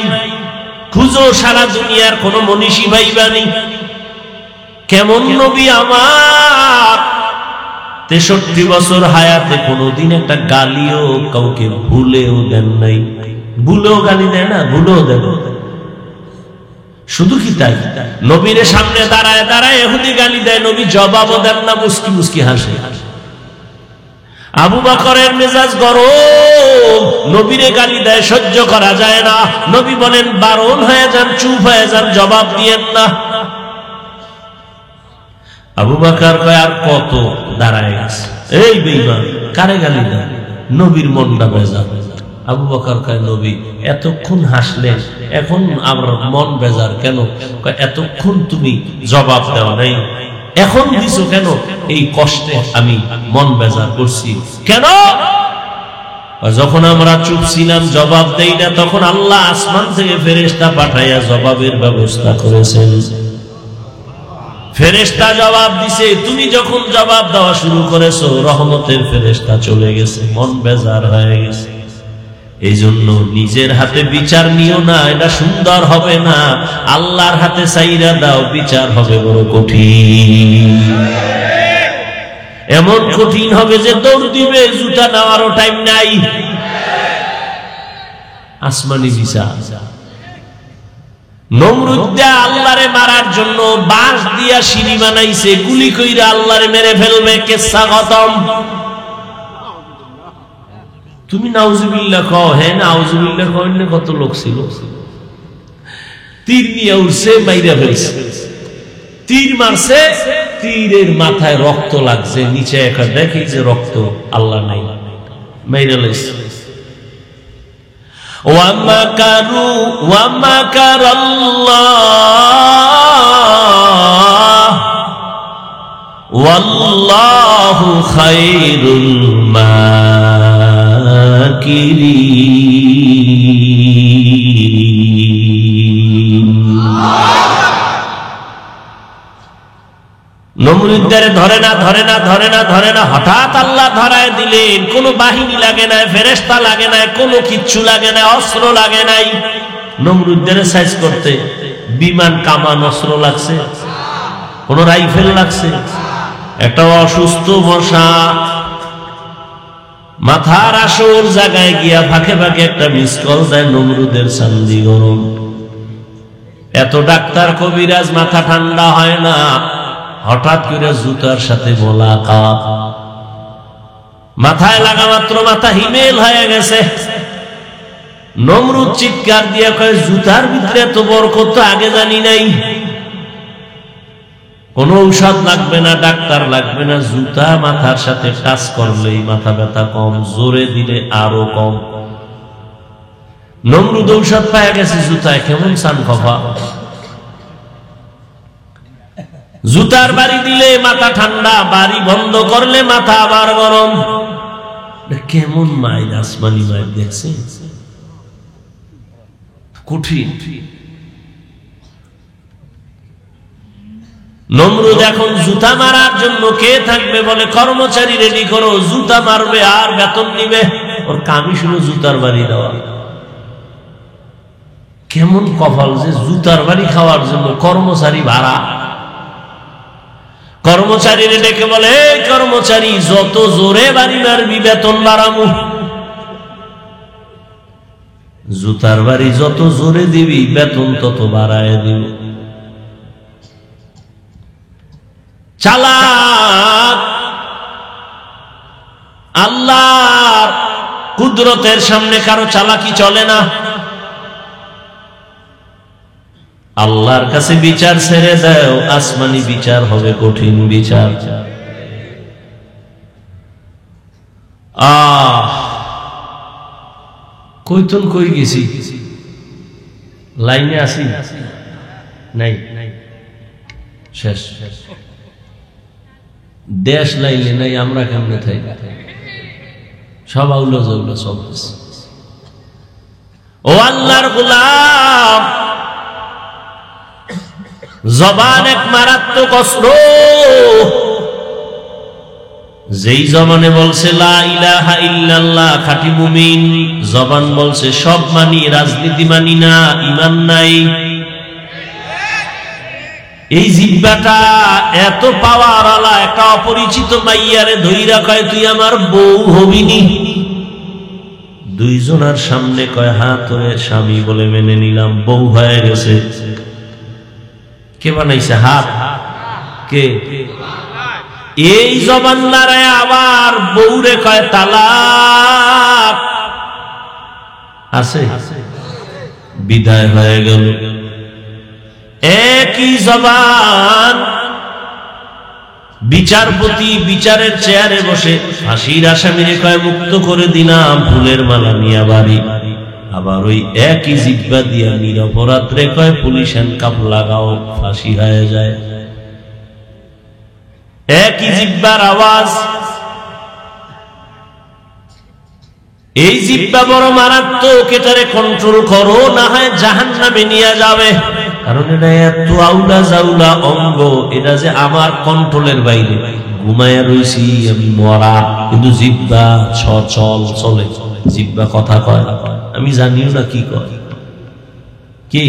খুঁজো সারা দুনিয়ার কোন মনীষী ভাইবানি, কেমন নবী আমার 63 বছর হায়াতে কোনদিন একটা গালিও কাউকে ভুলেও দেন নাই। ভুলেও গালি দেয় না, ভুলেও দেন। শুধু কি তাই, নবীর সামনে দাঁড়ায় দাঁড়ায় ইহুদি গালি দেয়, নবী জবাবও দেন না, মুস্কি মুস্কি হাসে। আবু বকরের মেজাজ গরম, নবীরে গালি দেয়, সহ্য করা যায় না। নবী বলেন বারণ হয়ে যান, চুপ হয়ে যান, জবাব দিয়েন না। আবু বকর কয় আর কত দাঁড়ায় গেছে, এই বেঈমান কারে গালি দেয়? নবীর মনটা বেজার। আবু বকর কয় নবী এতক্ষণ হাসলেন, এখন আমার মন বেজার কেন? এতক্ষণ তুমি জবাব দেওয়া নাই, এখন দিছো কেন? এই কষ্টে আমি মন বেজার করছি। কেন? যখন আমরা চুপ ছিলাম, জবাব দেই না, তখন আল্লাহ আসমান থেকে ফেরেশতা পাঠাইয়া জবাবের ব্যবস্থা করেছেন। ফেরেশতা জবাব দিছে, তুমি যখন জবাব দেওয়া শুরু করেছো, রহমতের ফেরেশতা চলে গেছে, মন বেজার হয়ে গেছে। এই জন্য নিজের হাতে বিচার নিও না, এটা সুন্দর হবে না। আল্লাহর হাতে চাইরা দাও, বিচার হবে বড় কঠিন। এমন কঠিন হবে যে দৌড় দিবে, জুতা নেওয়ারও টাইম নাই। আসমানি বিচার। নমরুদ দিয়া আল্লাহরে মারার জন্য বাঁশ দিয়া সিঁড়ি বানাইছে, গুলি কইরা আল্লাহরে মেরে ফেলবে, কেসা খতম। তুমি নাউজুবিল্লাহ কও, হ্যাঁ নাউজুবিল্লাহ কইলে কত লোক ছিল, তীর নিয়ে উঠছে, মাইরা ফেলছে। তীর মারছে, তীরের মাথায় রক্ত লাগছে, নিচে একটা দেখি যে রক্ত, আল্লাহ নাই, মাইরা লাইছে। ওয়ামাকারু ওয়ামাকারাল্লাহ ওয়াল্লাহু খায়রুল মাকিরিন। নমরুদের ধরে না ধরে না ধরে না ধরে না, হঠাৎ আল্লাহ ধরায় দিলেন। কোনো বাহিনী লাগে না, ফেরেশতা লাগে না, কোনো কিচ্ছু লাগে না, অস্ত্র লাগে নাই। নমরুদের সাইজ করতে বিমান, কামান, অস্ত্র লাগছে? কোন রাইফেল লাগছে? একটা অসুস্থ মশা মাথার আসল জায়গায় গিয়া ফাঁকে ফাঁকে একটা মিস কল দেয়, নমরুদের চান্দি গরম। এত ডাক্তার কবিরাজ, মাথা ঠান্ডা হয় না। হঠাৎ করে জুতার সাথে মোলাকাত, মাথায় লাগা মাত্র মাথা হিমেল হয়ে গেছে। নমরুদ চিৎকার দিয়ে কয়, জুতার ভিতরে এত বরকত তো আগে জানি নাই। কোন ঔষধ লাগবে না, ডাক্তার লাগবে না, জুতা মাথার সাথে টাচ করলেই মাথা ব্যথা কম, জোরে দিলে আরো কম। নমরুদ ঔষধ পায় গেছে জুতায়, কেমন সান খফা। জুতার বাড়ি দিলে মাথা ঠান্ডা, বাড়ি বন্ধ করলে মাথা আবার গরম। কেমন মাইল, আসমানি মাইল দেখছে, কঠিন। নমরুদ এখন জুতা মারার জন্য কে থাকবে বলে, কর্মচারী রেডি করো, জুতা মারবে আর বেতন নিবে। ওর কামি শুনে জুতার বাড়ি দেওয়া। কেমন কপাল যে জুতার বাড়ি খাওয়ার জন্য কর্মচারী ভাড়া। কর্মচারী ডেকে বলে, কর্মচারী যত জোরে বাড়ি মারবি বেতন বাড়াবো। জুতার বাড়ি যত জোরে দিবি বেতন তত বাড়ায় দিব। চালাক, আল্লাহর কুদরতের সামনে কারো চালাকি চলে না। আল্লাহর কাছে বিচার ছেড়ে দাও, আসমানি বিচার হবে কঠিন বিচার। কইতন কই গেছি, লাইনে আসি নাই, শেষ। দেশ লাইনে নাই, আমরা কেমনে থাই, সব আউলো জাউলো সব। ও আল্লাহর গোলাম, জবান এক মারাত্মক অস্ত্র। যেই জবানে বলছে লা ইলাহা ইল্লাল্লাহ, খাঁটি মুমিন। জবান বলছে সব মানি, রাজনীতি মানি না, ঈমান নাই। এই জিহ্বাটা এত পাওয়ার আলা, একটা অপরিচিত মাইয়ারে ধইরা কয়, তুই আমার বউ হবিনি। দুইজনের সামনে কয়, হ্যাঁ তোরে স্বামী বলে মেনে নিলাম, বউ হয়ে গেছে। কে বানাইছে হাত? কে? এই জবান লড়ায় আবার বউরে কয় তালাক। আছে? বিদায় হয়ে গেল। একই জবান বিচারপতি বিচারের চেয়ারে বসে ফাঁসির আসামিরে কয়, মুক্ত করে দিলাম, ফুলের মালা নিয়ে বাড়ি। আবার ওই একই জিহ্বা দিয়া নিরপরাধরে কয়, পুলিশ হ্যান্ডকাপ লাগাও, ফাঁসি হয়ে যায়। একই জিহ্বার আওয়াজ। এই জিহ্বা বড় মারাত্মক, এটারে কন্ট্রোল করো, না হয় জাহান্নামে নিয়ে যাবে। কারণ এটা এত আউলা জাউলা অঙ্গ, এটা যে আমার কন্ট্রোলের বাইরে। ঘুমায়া রইছি আমি মরা, কিন্তু জিহ্বা চল চলে, জিহ্বা কথা কয়, আমি জানিও না কি কয়। কি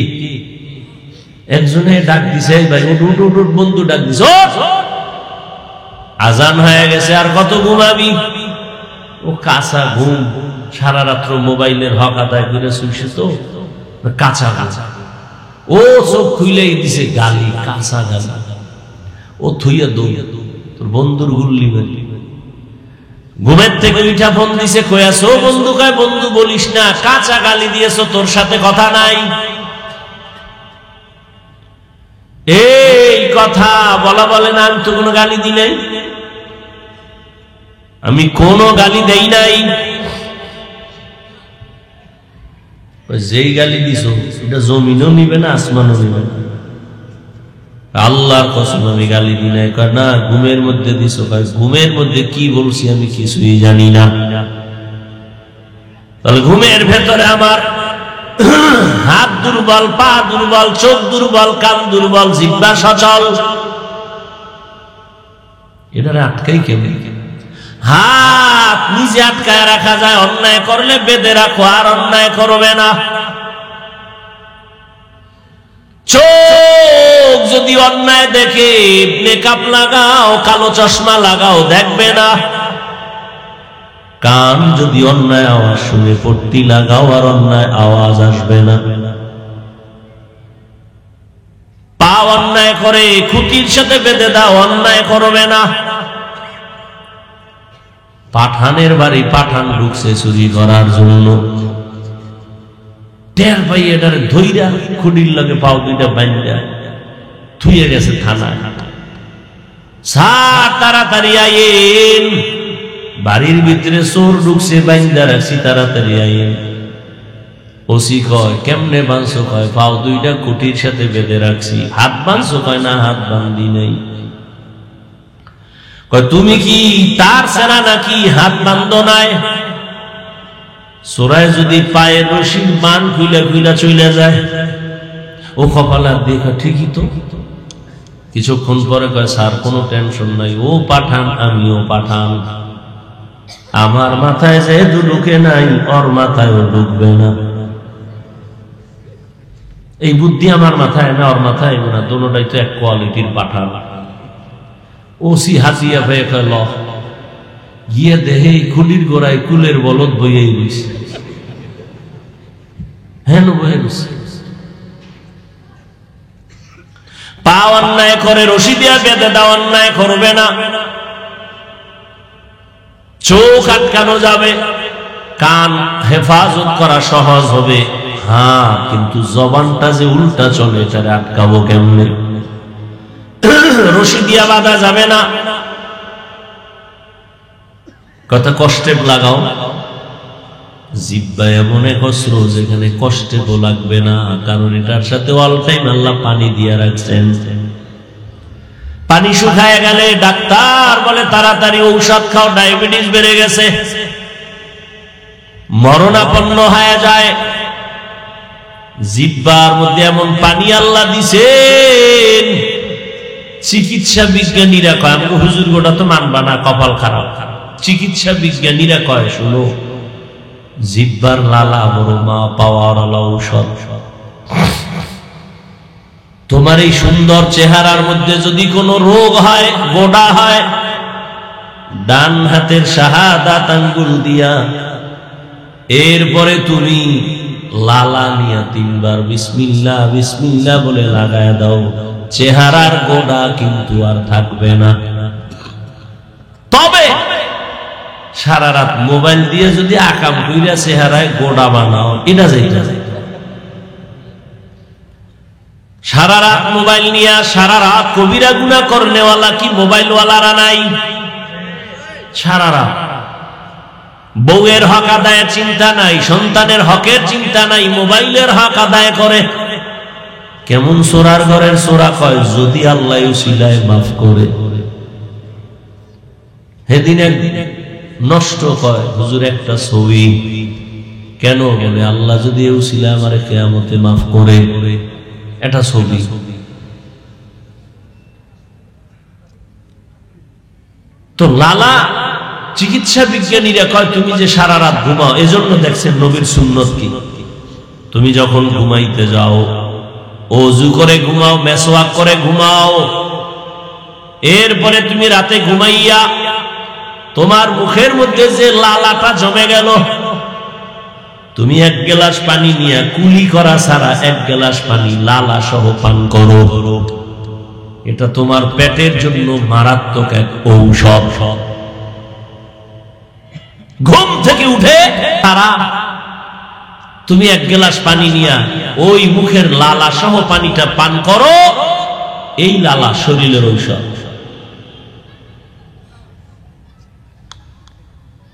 একজনে ডাক দিছে, ভাই উঠ উঠ উঠ, বন্ধু ডাক দিছে, আজান হয়ে গেছে, আর কত ঘুমাবি? ও কাঁচা ঘুম, সারা রাত্র মোবাইলের হক আদায় করে শুইছে, তো কাঁচা কাঁচা। ও চোখ খুইলেই দিছে গালি, কাঁচা গালি। ও থুইয়া দৌড়, তোর বন্ধুর গুল্লি মারি। ঘুমের থেকে উঠা ফোন দিছে, কয়াছো বন্ধু? কয়, বন্ধু বলিস না, কাঁচা গালি দিয়েছো, তোর সাথে কথা নাই। এই কথা বলা বলে না, আমি তো কোনো গালি দিই নাই, আমি কোনো গালি দেই নাই। যেই গালি দিছ এটা জমিনও নিবে না, আসমানও নিবে না। আল্লাহর কসম আমি গালি দিই নাই। কয় না, ঘুমের মধ্যে দিছ। কয় ঘুমের মধ্যে কি বলছি আমি কিছুই জানি না। তাহলে ঘুমের ভেতরে আমার হাত দুর্বল, পা দুর্বল, চোখ দুর্বল, কান দুর্বল, জিহ্বা সচল। এটারে আটকাই কেমন? হাত নিজে আটকায় রাখা যায়, অন্যায় করলে বেঁধে রাখো, আর অন্যায় করবে না। চোখ যদি অন্যায় দেখে মেকআপ লাগাও, কালো চশমা লাগাও, দেখবে না। কান যদি অন্যায় আওয়াজ শুনে পট্টি লাগাও, আর অন্যায় আওয়াজ আসবে না। পা অন্যায় করে খুঁটির সাথে বেঁধে দাও, অন্যায় করবে না। পাঠানের বাড়ি পাঠান ঢুকছে চুরি করার জন্য, টের পাই এটার ধইরা খুঁটির লগে পাও দুইটা বাইন্দা থুইয়ে গেছে থানায়। স্যার তাড়াতাড়ি আইন, বাড়ির ভিতরে চোর ঢুকছে, বাইন্দা রাখছি, তাড়াতাড়ি আইন। ওসি কয় কেমনে বাঁধছো? কয় পাও দুইটা খুঁটির সাথে বেঁধে রাখছি। হাত বাঁধছো? কয় না, হাত বান্ধি নাই। কয় তুমি কি তার সেনা নাকি হাত বান্ধ নাই? চোরায় যদি পায়ের রশির মান খুইলা খুইলা চলে যায়, ও কপালা দেখা ঠিকই তো। কিছুক্ষণ পরে কয় স্যার কোনো টেনশন নাই, ও পাঠান আমিও পাঠান, আমার মাথায় যেহেতু ঢুকে নাই ওর মাথায়ও ঢুকবে না। এই বুদ্ধি আমার মাথায় না, ওর মাথায় না, দোনোটাই তো এক কোয়ালিটির পাঠান। ওসি হাসিয়া ভয়ে কল গিয়ে দেহে খুলির গোড়ায় কুলের বলদ বইয়েই রয়েছে। হেন বয়ে রয়েছে, পা অন্যায় করে রশি দিয়া বেঁধে দাও, অন্যায় করবে না। চোখ আটকানো যাবে, কান হেফাজত করা সহজ হবে, হ্যাঁ, কিন্তু জবানটা যে উল্টা চলে এটারে আটকাবো কেমনে? রশি দিয়া বাঁধা যাবে না। কথা কষ্টে লাগাও, জিহ্বা এমন এক অস্ত্র যেখানে কষ্টে তো লাগবে না, কারণ এটার সাথে অল টাইম আল্লাহ পানি দিয়ে রাখছেন। পানি শুকায় গেলে ডাক্তার বলে তাড়াতাড়ি ঔষধ খাও, ডায়াবেটিস বেড়ে গেছে, মরণাপন্ন হয়ে যায়। জিহ্বার মধ্যে এমন পানি আল্লাহ দিছেন, চিকিৎসা বিজ্ঞানীরা কয়, আমি হুজুর গোটা তো মানবা না, কপাল খারাপ। চিকিৎসা বিজ্ঞানীরা কয় শুনো, জিহ্বার লালা বড় মা পাওয়ার ঔষধ। তোমার এই সুন্দর চেহারার মধ্যে যদি কোনো রোগ হয়, গোডা হয়, ডান হাতের শাহাদাত আঙ্গুল দিয়া এরপরে তুমি লালা নিয়া 3 বার বিসমিল্লাহ বিসমিল্লাহ বলে লাগায় দাও, চেহারার গোডা কিন্তু আর থাকবে না। তবে সারা রাত মোবাইল দিয়ে যদি আকাম কইরা চেহারায় গোডা বানাও, এটা যাইটা সারা রাত মোবাইল নিয়ে সারা রাত কবিরা গুনাহ করনেওয়ালা কি মোবাইলওয়ালারা নাই? সারা রাত বউয়ের হক আদায়ের চিন্তা নাই, সন্তানের হকের চিন্তা নাই, মোবাইলের হক আদায় করে। কেমন সোরার ঘরের সোরা কয়, যদি আল্লাহ উসিলায় মাফ করে। সেদিন একদিন নষ্ট কয় হুজুর একটা ছবি, কেন? বলে আল্লাহ যদি উসিলায় আমারে কিয়ামতে মাফ করে, এটা ছবি। তো লালা চিকিৎসা বিজ্ঞানীরা কয় তুমি যে সারা রাত ঘুমাও, এজন্য দেখছেন নবীর সুন্নত কি, তুমি যখন ঘুমাইতে যাও ওযু করে ঘুমাও, মেসওয়াক করে ঘুমাও, এরপরে তুমি রাতে ঘুমাইয়া তোমার মুখের মধ্যে যে লালাটা জমে গেল, তুমি 1 গ্লাস পানি নিয়ে কুলি করা ছাড়া 1 গ্লাস পানি লালা সহ পান করো। এটা তোমার পেটের জন্য মারাত্মক এক ঔষধ। ঘুম থেকে উঠে তারা তুমি 1 গ্লাস পানি নিয়ে ওই মুখের লালা সহ পানিটা পান করো, এই লালা শরীরের ঔষধ।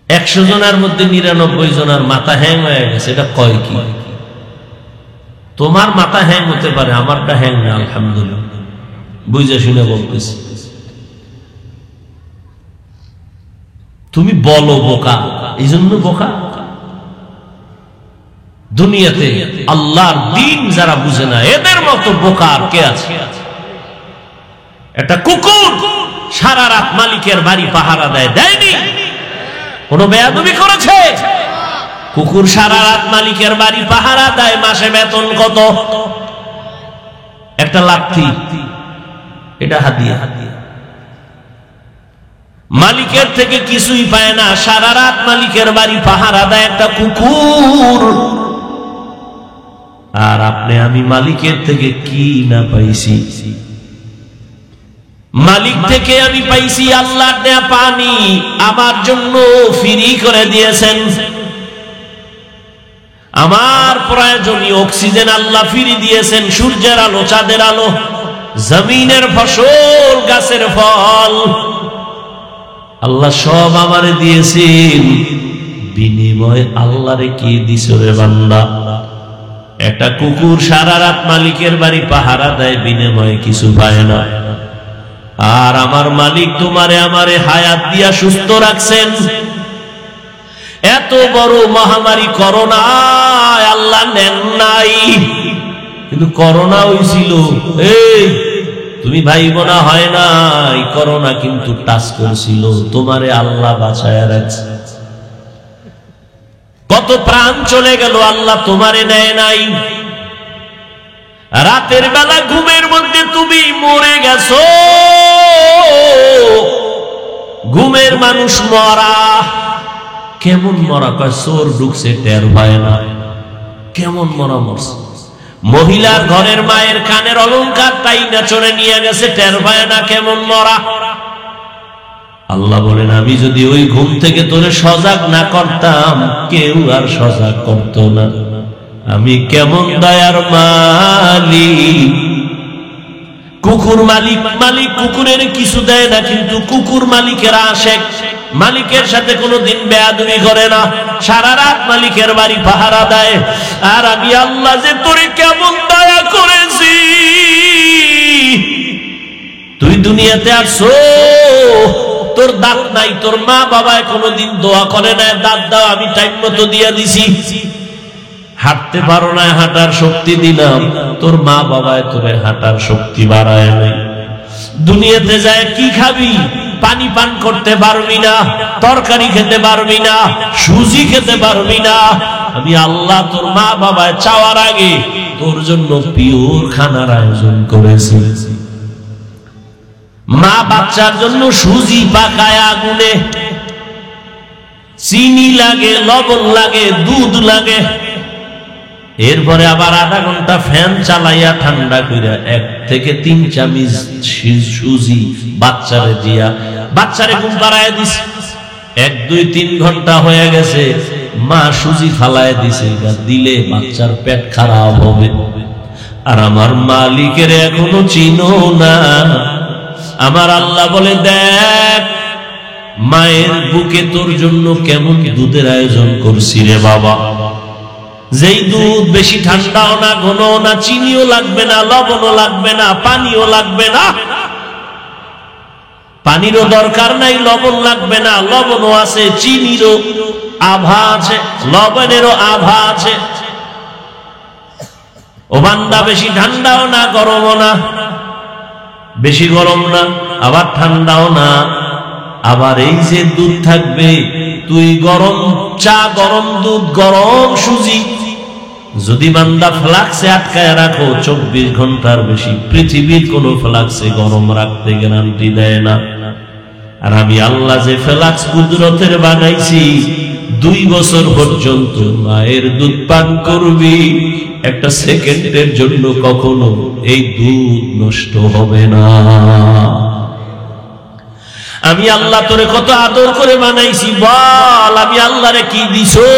100 জনের মধ্যে 99 জনের মাথা হ্যাং হয়ে গেছে, এটা কয় কি? তোমার মাথা হ্যাং হতে পারে, আমারটা হ্যাং না, আলহামদুলিল্লাহ, বুঝে শুনে বলতেছি। তুমি বলো বোকা, এই জন্য বোকা। দুনিয়াতে আল্লাহর দ্বীন যারা বুঝে না, এদের মতো বোকা আর কে আছে? একটা কুকুর সারা রাত মালিকের বাড়ি পাহারা দেয়, দেয়নি? কোন বেয়াদবি করেছে? কুকুর সারা রাত মালিকের বাড়ি পাহারা দেয়, মাসে বেতন কত? একটা লাঠি, এটা হাদিয়া। মালিকের থেকে কিছুই পায় না, সারা রাত মালিকের বাড়ি পাহারা দেয় একটা কুকুর। আর আপনি আমি মালিকের থেকে কি না পাইছি? মালিক থেকে আমি পাইছি আল্লাহর দেয়া পানি, আমার জন্য ফ্রি করে দিয়েছেন। আমার প্রয়োজনীয় অক্সিজেন আল্লাহ ফ্রি দিয়েছেন, সূর্যের আলো, চাঁদের আলো, জমিনের ফসল, গাছের ফল আল্লাহ সব আমারে দিয়েছেন। বিনিময় আল্লাহরে কি দিছ রে বান্দা? একটা কুকুর সারা রাত মালিকের বাড়ি পাহারা দেয়, বিনিময়ে কিছু পায় না। আর আমার মালিক তোমারে আমারে হায়াত দিয়া সুস্থ রাখছেন। এত বড় মহামারী করোনা আল্লাহ নেন নাই, কিন্তু করোনা হইছিল, এই তুমি ভাইব না হয় নাই, করোনা কিন্তু টাচ করছিল, তোমারে আল্লাহ বাঁচায়া রাখছে। কত প্রাণ চলে গেল, আল্লাহ তোমারে নেয় নাই। রাতের বেলা ঘুমের মধ্যে তুমি মরে গেছো। ঘুমের মানুষ মরা, কেমন মরা? কয় চোর ঢুকছে টের পায় না। কেমন মরা মরছে? মহিলার ঘরের মায়ের কানের অলংকার তাই না চড়ে নিয়ে গেছে, টের পায় না। কেমন মরা? আল্লাহ বলেন, আমি যদি ওই ঘুম থেকে তোরে সজাগ না করতাম, কেউ আর সজাগ করতো না। আমি কেমন দয়ার মালিক। কুকুর মালিক, মালিক কুকুরের কিছু দেয় না, কিন্তু কুকুর মালিকের আশেক, মালিকের সাথে কোনোদিন বেয়াদবি করে না, সারা রাত মালিকের বাড়ি পাহারা দেয়। আর আমি আল্লাহ যে তোরে কেমন দয়া করেছি। তুই দুনিয়াতে আসছো, তোর দাঁত নাই, তোর মা বাবায় কোনোদিন দোয়া করে না, দাঁত দাও, আমি টাইম মতো দিয়ে দিছি। হাঁটতে পারো না, হাঁটার শক্তি দিলাম, তোর মা বাবায় তোরে হাঁটার শক্তি বাড়ায় নাই। দুনিয়াতে যায় কি খাবি? পানি পান করতে পারবি না, তরকারি খেতে পারবি না, সুজি খেতে পারবি না। আমি আল্লাহ তোর মা বাবায় চাওয়ার আগে তোর জন্য পিওর খানার আয়োজন করেছি। মা বাচ্চার জন্য সুজি পাকায় আগুনে, চিনি লাগে, লবণ লাগে, দুধ লাগে, এরপরে আবার আধা ঘন্টা ফ্যান চালাইয়া ঠান্ডা কইরা 1 থেকে 3 চামচ সুজি বাচ্চারে দিয়া বাচ্চারে ঘুম পাড়ায় দিস। 1, 2, 3 ঘন্টা হয়ে গেছে, মা সুজি ফালায় দিছে, দিলে বাচ্চার পেট খারাপ হবে। আর আমার মালিকের এখনো চিনো না। আমার আল্লাহ বলে, দেখ মায়ের বুকে তোর জন্য কেমন দুধের আয়োজন করছি রে বাবা। যেই দুধ বেশি ঠান্ডাও না, ঘনও না, চিনিও লাগবে না, লবণও লাগবে না, পানিও লাগবে না। পানিরও দরকার নাই, লবণ লাগবে না, লবণও আছে, চিনিরও আভা আছে, লবণেরও আভা আছে। ও বান্দা, বেশি ঠান্ডাও না, গরমও না, বেশি গরম না, আবার ঠান্ডাও না। আবার এই যে দুধ থাকবে, তুই গরম চা, গরম দুধ, গরম সুজি যদি বান্দা ফ্লাক্সে আটকায় রাখো 24 ঘন্টার বেশি, পৃথিবীর কোন ফ্লাক্সে গরম রাখতে গ্যারান্টি দেয় না। আর আমি আল্লাহ যে ফ্লাক্স কুদরতের বানাইছি, 2 বছর পর্যন্ত মায়ের দুধ পান করবি, একটা সেকেন্ডের জন্য কখনো এই দুধ নষ্ট হবে না। আমি আল্লাহ তোরে কত আদর করে বানাইছি, বল আমি আল্লাহরে কি দিছো?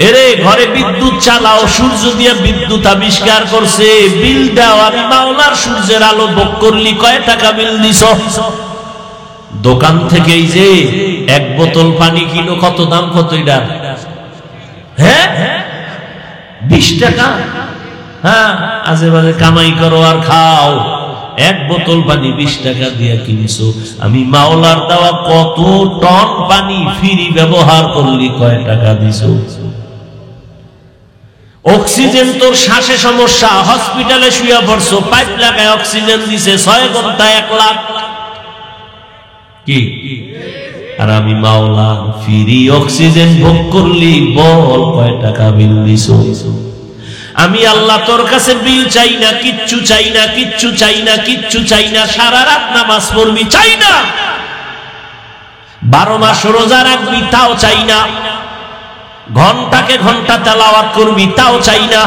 এরে ঘরে বিদ্যুৎ চালাও, সূর্য দিয়ে বিদ্যুৎ আবিষ্কার করছে, বিল দাও, আমি মাওলার সূর্যের আলো ভোগ করলি, কয় টাকা বিল দিছ? দোকান থেকে এই যে 1 বোতল পানি কিনো, কত দাম? কত এটা? হ্যাঁ 20 টাকা। হ্যাঁ, আজে বাজে কামাই করো আর খাও। 1 বোতল পানি 20 টাকা দিয়ে কিনছো। আমি মাওলার দেওয়া কত টন পানি ফ্রি ব্যবহার করলি, কয় টাকা দিছো? অক্সিজেন তোর শ্বাসে সমস্যা, হসপিটালে শুয়ে পড়ছো, পাইপ লাগায় অক্সিজেন দিছে 6 ঘন্টায় 1 লাখ। কি আর আমি মাওলা ফ্রি অক্সিজেন ভোগ করলি, বল কয় টাকা বিল দিছো? আমি আল্লাহ তোর কাছে বিল চাই না, কিচ্ছু চাই না, কিচ্ছু চাই না, কিচ্ছু চাই না। সারা রাত নামাজ পড়বি চাই না, 12 মাস রোজা রাখবি তাও চাই না, ঘন্টাকে ঘন্টা তেলাওয়াত করবি তাও চাই না।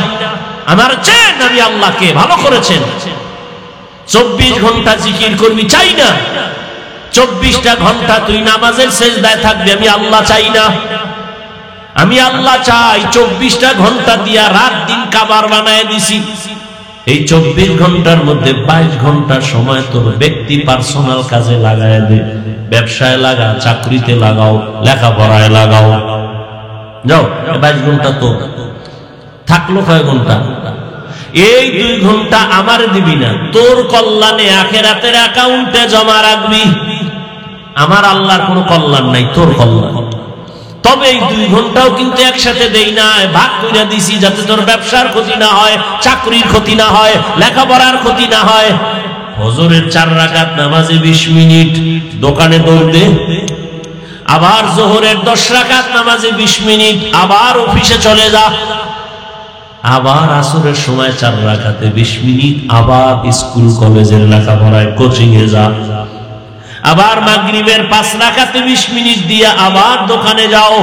আমার চেন আমি আল্লাহকে ভালো করেছেন, 24 ঘন্টা জিকির করবি চাই না, 24টা ঘন্টা তুই নামাজের সেজদায় থাকবি আমি আল্লাহ চাই না। আমি আল্লাহ চাই 24টা ঘন্টা দিয়া রাত দিন কাবার বানায় দিছি, এই 24 ঘন্টার মধ্যে 22 ঘন্টা সময় তোর ব্যক্তি পার্সোনাল কাজে লাগায় দে, ব্যবসায় লাগা, চাকরিতে লাগাও, লেখাপড়ায় লাগাও। যাও 22 ঘন্টা তো থাকলো, কয় ঘন্টা? এই 2 ঘন্টা আমার দিবি না, তোর কল্যাণে আখিরাতের অ্যাকাউন্টে জমা রাখবি। আমার আল্লাহর কোনো কল্যাণ নাই, তোর কল্যাণ। তবে এই 2 ঘন্টাও কিন্তু একসাথে দেই না, ভাগ করে দিছি যাতে তোর ব্যবসার ক্ষতি না হয়, চাকরির ক্ষতি না হয়, লেখাপড়ার ক্ষতি না হয়। ফজরের 4 রাকাত নামাজে 20 মিনিট দোকানে দৌড় দে, আবার জোহরের 10 রাকাত নামাজে 20 মিনিট, আবার অফিসে চলে যা, আবার আসরের সময় 4 রাকাতে 20 মিনিট, আবার স্কুল কলেজের লেখাপড়ায় কোচিং এ যা, আবার মাগরিবের 5 রাকাতে 20 মিনিট দিয়া আবার দোকানে যাও,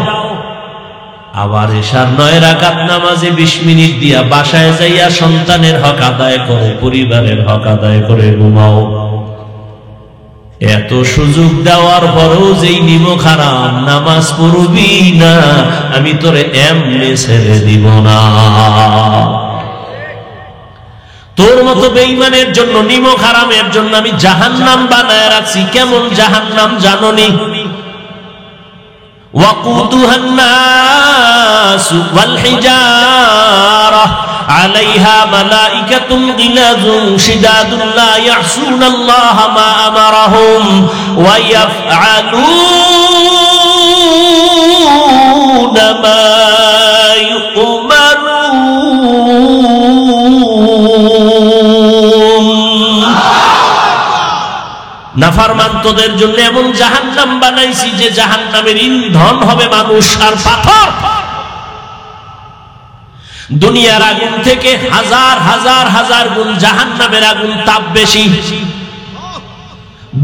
আবার এশার 9 রাকাত নামাজে 20 মিনিট দিয়া বাসায় যাইয়া সন্তানের হক আদায় করে, পরিবারের হক আদায় করে ঘুমাও। এত সুযোগ দেওয়ার পরেও যেই নিমক হারাম, নামাজ পড়বি না, আমি তোরে এমনি ছেড়ে দিব না। তোর মতো বেঈমানের জন্য, নিমক হারামের জন্য আমি জাহান্নাম বানায় রাখছি। কেমন জাহান্নাম জানোনি? ওয়াকুদুহান নাসু ওয়াল হিজারা আলাইহা মালাইকাতুন গিলাযুন শিদাদুন লা ইয়াসুনাল্লাহা মা আমারাহুম ওয়া ইয়াফআলুনা মা ইউমারুন। নাফরমান তোদের জন্য এমন জাহান্নাম বানাইছি যে জাহান্নামের ইন্ধন হবে মানুষ আর পাথর। দুনিয়ার আগুন থেকে হাজার হাজার হাজার গুণ জাহান্নামের আগুন তাপ বেশি।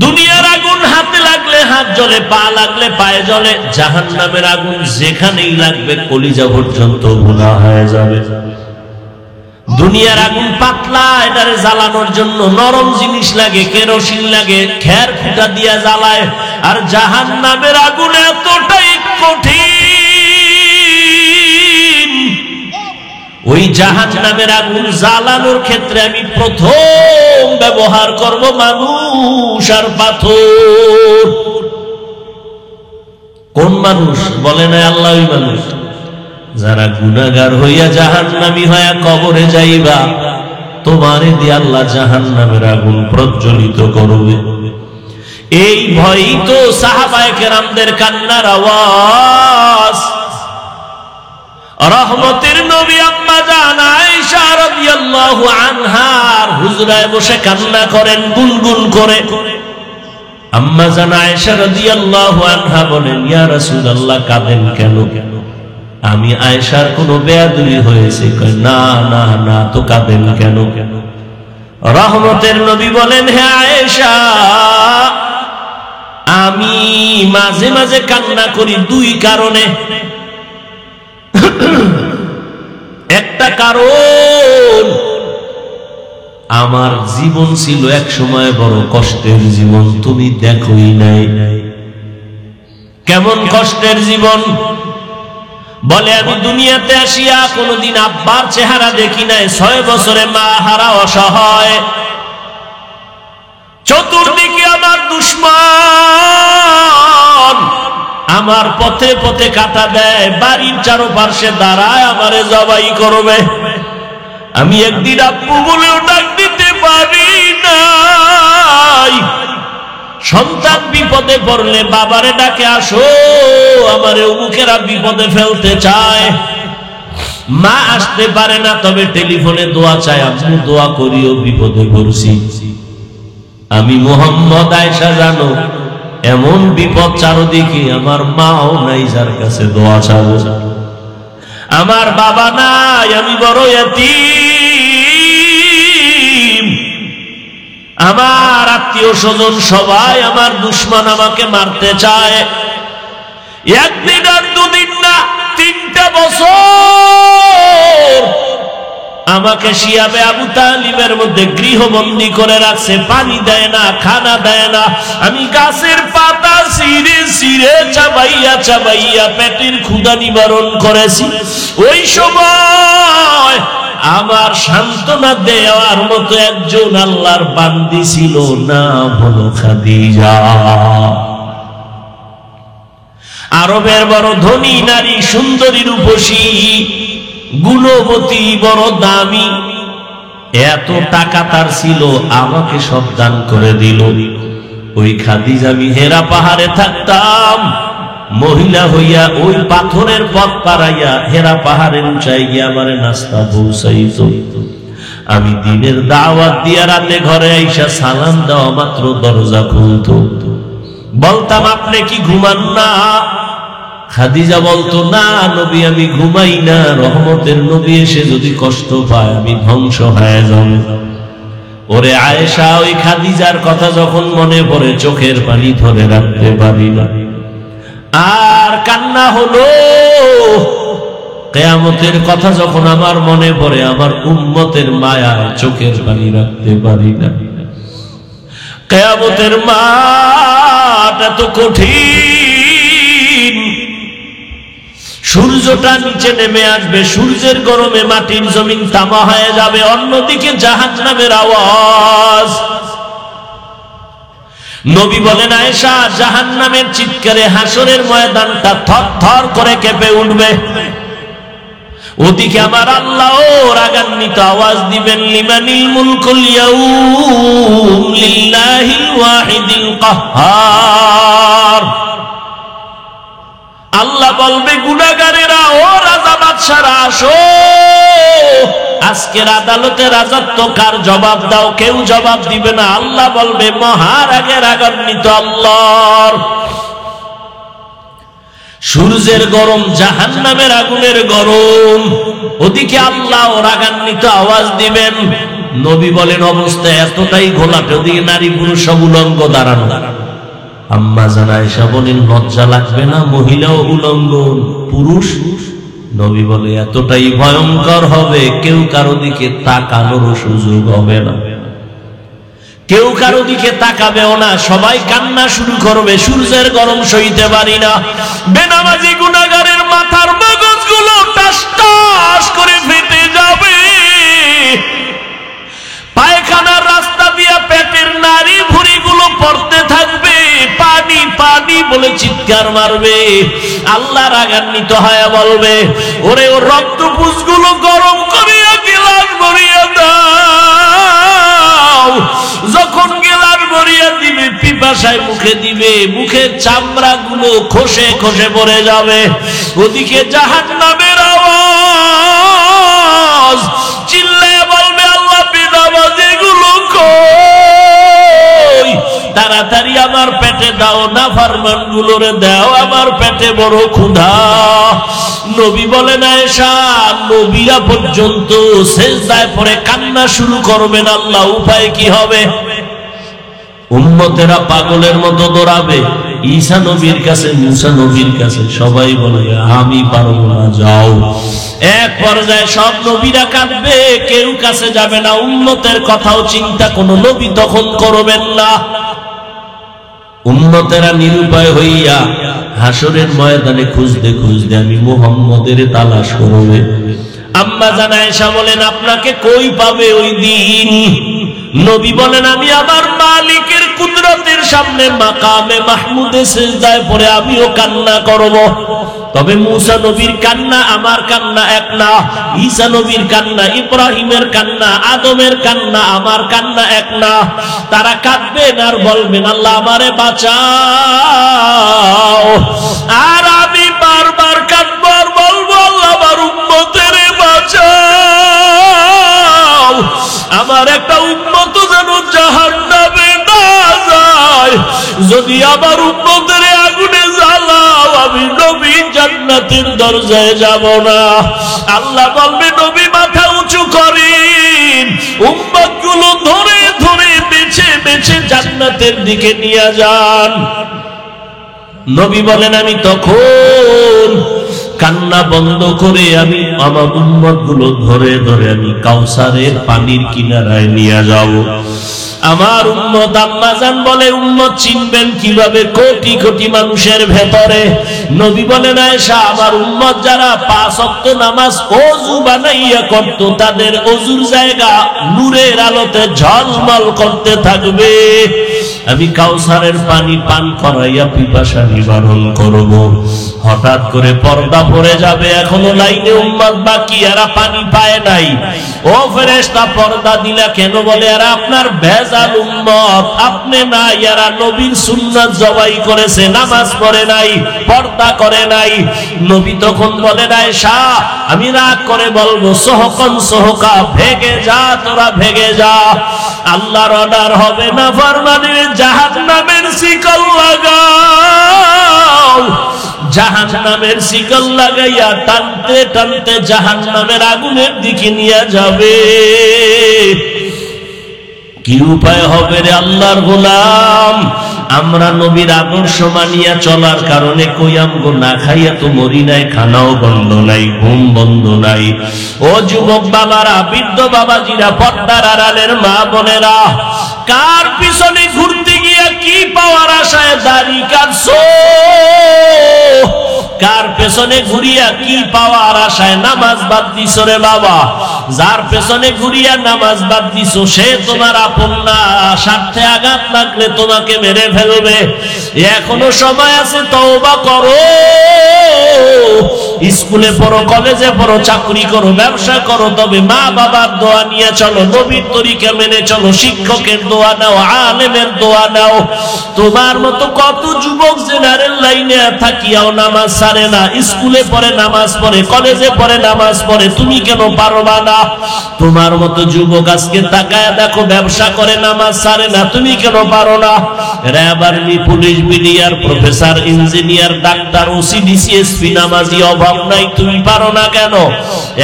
দুনিয়ার আগুন হাতে লাগলে হাত জ্বলে, পা লাগলে পায়ে জ্বলে, জাহান্নামের আগুন যেখানেই লাগবে কলিজা পর্যন্ত ভুনা হয়ে যাবে। দুনিয়ার আগুন পাতলা, এটারে জ্বালানোর জন্য নরম জিনিস লাগে, কেরোসিন লাগে, খের ফুটা দিয়া জ্বালায়। আর জাহান্নামের আগুন এতটাই কঠিন, ওই জাহান্নামের আগুন জ্বালানোর ক্ষেত্রে আমি প্রথম ব্যবহার করব মানুষ আর পাথর। কোন মানুষ? বলে না আল্লাহ ওই মানুষ যারা গুনাহগার হইয়া জাহান্নামী হইয়া কবরে যাইবা, তোমারে দিয়ে আল্লাহ জাহান্নামের আগুন প্রজ্বলিত করবে। এই ভয়ই তো সাহাবায়ে কেরামদের কান্নার আওয়াজ। রহমতের নবী আম্মা জান আয়েশা রাদিয়াল্লাহু আনহার হুজরায় বসে কান্না করেন গুনগুন করে। আম্মা জান আয়েশা রাদিয়াল্লাহু আনহা বলেন, ইয়া রাসূলুল্লাহ কাঁদেন কেন? আমি আয়েশার কোনো বেয়াদবি হয়েছে? কয় না না না, তো কাঁদেন কেন? রহমতের নবী বলেন, হে আয়েশা, আমি মাঝে মাঝে কান্না করি 2 কারণে। একটা কারণ, আমার জীবন ছিল এক সময় বড় কষ্টের জীবন, তুমি দেখোই নাই। কেমন কষ্টের জীবন? বলে আমি দুনিয়াতে আসিয়া কোনদিন আব্বার চেহারা দেখি নাই, 6 বছরে মা হারা অসহায়, চতুর্দিকে আমার দুশমন, আমার পথে পথে কাটা দেয়, বাড়ির চারপাশে দাঁড়ায় আমারে জবাই করবে। আমি একদিন আব্বু বলেও ডাক দিতে পারি নাই। সন্তান বিপদে পড়লে বাবারে ডাকে, আসো, আমারে অমুকেরা বিপদে ফেলতে চায়। মা আসতে পারে না, তবে টেলিফোনে দোয়া চায়, আম্মু দোয়া করিও, বিপদে পড়ছি। আমি মোহাম্মদ, আয়েশা জানো এমন বিপদ চারদিকে, আমার মাও নাই যার কাছে দোয়া চাবো, আমার বাবা নাই, আমি বড় এতিম, আমার আত্মীয় স্বজন সবাই আমার দুশমন, আমাকে মারতে চায়। একদিন আর দুদিন না, 3টা বছর আমাকে শিয়াবে আবু তালিবের মধ্যে গৃহবন্দী করে রাখছে, পানি দেয় না, খানা দেয় না। আমি গাছের পাতা ছিঁড়ে ছিঁড়ে চাবাইয়া চাবাইয়া পেটের ক্ষুধা নিবারণ করেছি। ওই সময় আমার সান্ত্বনা দেওয়ার মতো একজন আল্লাহর বান্দি ছিল, নাম হলো খাদিজা। আরবের বড় ধনী নারী, সুন্দরী রূপসী, গুণবতী, বড় দামি, এত টাকা তার ছিল, আমাকে সব দান করে দিল। ওই খাদিজা, আমি হেরা পাহাড়ে থাকতাম, মহিলা হইয়া ওই পাথরের পথ পাড়াইয়া হেরা পাহাড়ের উঁচাই গিয়ে আমারে নাস্তা পৌঁছাইত। আমি দিনের দাওয়াত দিয়া রাতে ঘরে আইসা সালাম দেওয়া মাত্র দরজা খুলত। বলতাম, আপনি কি ঘুমান না? খাদিজা বলতো, না নবী, আমি ঘুমাই না, রহমতের নবী এসে যদি কষ্ট পায় আমি ধ্বংস হয়ে যাব। ওরে আয়েশা, ওই খাদিজার কথা যখন মনে পড়ে চোখের পানি ধরে রাখতে পারি না। আর কান্না হলো, কিয়ামতের কথা যখন আমার মনে পড়ে, আমার উম্মতের মায়ায় চোখের পানি রাখতে পারি না। কিয়ামতের মাঠ এত কঠিন, সূর্যটা নিচে নেমে আসবে, সূর্যের গরমে মাটির জমিন তামা হয়ে যাবে, অন্যদিকে জাহান্নামের আওয়াজ। নবী বলেন, আয়েশা, জাহান্নামের চিৎকারে হাসরের ময়দানটা থরথর করে কেঁপে উঠবে। ওদিকে আমার আল্লাহ রাগান্বিত আওয়াজ দিবেন, লিমানিল মুলকুল ইয়াউম লিল্লাহিল ওয়াহিদিল কাহ্হার। আল্লাহ বলবে, গুনাহগারেরা, ও রাজা বাদশারা, আসো, আজকের আদালতে রাজত্ব কার, জবাব দাও। কেউ জবাব দিবে না। আল্লাহ বলবে, মহারাগে রাগান্বিত আল্লাহর। সূর্যের গরম, জাহান্নামের আগুনের গরম, ওদিকে আল্লাহ রাগান্বিত আওয়াজ দিবেন। নবী বলেন, অবস্থা এতটাই ঘোলাটে, ওদিকে নারী পুরুষ সব উলঙ্গ দাঁড়ানো। আম্মা জান আয়েশা বলেন, লজ্জা লাগবে না? মহিলাও উলঙ্গ, পুরুষ। নবী বলে, এতটাই ভয়ঙ্কর হবে, কেউ কারো দিকে তাকানোর সুযোগ হবে না, কেউ কারো দিকে তাকাবেও না, সবাই কান্না শুরু করবে। সূর্যের গরম সইতে পারি না। বেনামাজি গুনাহগারের মাথার মগজগুলো টাস টাস করে ফেটে যাবে, পায়খানার রাস্তা দিয়া পেটের নারী ভুঁড়িগুলো পড়তে থাকবে, পানি পানি বলে চিৎকার মারবে। আল্লাহ রাগান্বিত হয়ে বলবে, ওরে ওর রক্তপুঞ্জগুলো গরম করিয়া গিলাস ভরিয়া দাও। যখন গিলাস ভরিয়া দিবে, পিপাসায় মুখে দিবে, মুখের চামড়াগুলো খসে খসে পড়ে যাবে। ওদিকে জাহান্নামের আওয়াজ, চিল্লায় বলবে, আল্লাহ, বিধবাজিগুলো কই? তাড়াতাড়ি আমার পেটে দাও, নাফরমান গুলোরে দাও, আমার পেটে বড় ক্ষুধা। নবী বলেন, আয়েশা, নবীরা পর্যন্ত সেজদায় পড়ে কান্না শুরু করবেন। আল্লাহ, উপায় কি হবে? উম্মতেরা পাগলের মতো দৌড়াবে ঈসা নবীর কাছে, মুসা নবীর কাছে। সবাই বলে, আমি পারবো না, যাও। এক পর্যায়ে সব নবীরা কাঁদবে, কেউ কাছে যাবে না। উম্মতের কথাও চিন্তা কোন নবী তখন করবেন না। উম্মতেরা নিরুপায় হইয়া হাসরের ময়দানে খুঁজতে খুঁজতে আমি মুহাম্মদের তালাশ করবে। আম্মা জান আয়েশা বলেন, আপনাকে কই পাবে ওই দিন? নবী বলেন, আমি আমার মালিকের কুদরতের সামনে মাকামে মাহমুদে সিজদায় পড়ে আমিও কান্না করব। তবে মুসা নবীর কান্না আমার কান্না এক না, ঈসা নবীর কান্না, ইব্রাহিমের কান্না, আদমের কান্না, আমার কান্না এক না। তারা কাঁদবেন আর বলবেন, আল্লাহ আমারে বাঁচাও। আর আমি বারবার কাঁদবো আর বলবো, আল্লাহ আমার উম্মতের বাঁচাও, আমার একটা উম্মত যেন জাহান্নামে না যায়। যদি আমার উম্মতের আগুনে জ্বালাও, আমি নবী জান্নাতের দরজায় যাব না। আল্লাহ বলবে, নবী মাথা উঁচু করেন, উম্মতগুলো ধরে ধরে বেছে বেছে জান্নাতের দিকে নিয়ে যান। নবী বলেন, আমি তখন কান্না বন্ধ করে আমি আমার উম্মতগুলো ধরে ধরে আমি কাউসারের পানির কিনারায় নিয়ে যাব। আমার উম্মত আম্মাজান বলে, উম্মত চিনবেন কিভাবে? কোটি কোটি মানুষের ভেতরে। নবী বলেন, আয়েশা, আমার উম্মত যারা 5 ওয়াক্ত নামাজ ওযু বানাইয়া করত, তাদের ওযুর জায়গা নূরের আলোতে ঝলমল করতে থাকবে। আমি কাউসারের পানি পান করাইয়া পিপাসা নিবারণ করব। হঠাৎ করে পর্দা পড়ে যাবে, এখনো লাইনে উম্মত বাকি, এরা পানি পায় নাই। ও ফেরেশতা, পর্দা দিলা কেন? বলে, এরা আপনার ভেজাল উম্মত, আপনি না, এরা নবীর সুন্নাত জবাই করেছে, নামাজ পড়ে নাই, পর্দা করে নাই। নবী তখন বলেন, আয়েশা, আমি রাগ করে বলবো, সহকন সহকা, ভেগে যা, তোরা ভেগে যা। আল্লাহর অর্ডার হবে না, ফরমানের জাহান্নামের শিকল লাগাও। জাহান্নামের শিকল লাগাইয়া টানতে টানতে জাহান্নামের আগুনের দিকে নিয়ে যাবে। কি উপায় হবে রে আল্লাহর গোলাম? আমরা নবীর আদর্শ মানিয়া চলার কারণে কইয়ামগো না খাইয়া তো মরি নাই, খানাও বন্ধ নাই, ঘুম বন্ধ নাই। ও যুবক বাবারা, বৃদ্ধ বাবাজিরা, পর্দার আড়ালের মা বোনেরা, কার পিছনে ঘুরতে গিয়া কি পাওয়ার আশায় দাড়ি কাটছো? কার পেছনে ঘুরিয়া কি পাওয়ার আশায় নামাজ বাদ দিছো রে বাবা? যার পেছনে ঘুরিয়া নামাজ বাদ দিছো সে তোমার আপন না, স্বার্থে আঘাত লাগলে তোমাকে মেরে ফেলবে। এখনো সময় আছে, তওবা করো। স্কুলে পড়ো, কলেজে পড়ো, চাকরি করো, ব্যবসা করো, তবে মা বাবার দোয়া নিয়ে চলো, নবীর তরিকা মেনে চলো, শিক্ষকের দোয়া নাও, আলেমের দোয়া নাও। তোমার মতো কত যুবক জেনারেল লাইনে থাকিয়াও নামাজ ছাড়ে না, স্কুলে পড়ে নামাজ পড়ে, কলেজে পড়ে নামাজ পড়ে, তুমি কেন পারবা না? তোমার মতো যুবক আজকে তাকায় দেখো, ব্যবসা করে নামাজ ছাড়ে না, তুমি কেন পারো না? RAB, army, police, BDR, professor, engineer, doctor, OC, DC SP নামাজি অভাব নাই, তুমি পারো না কেন?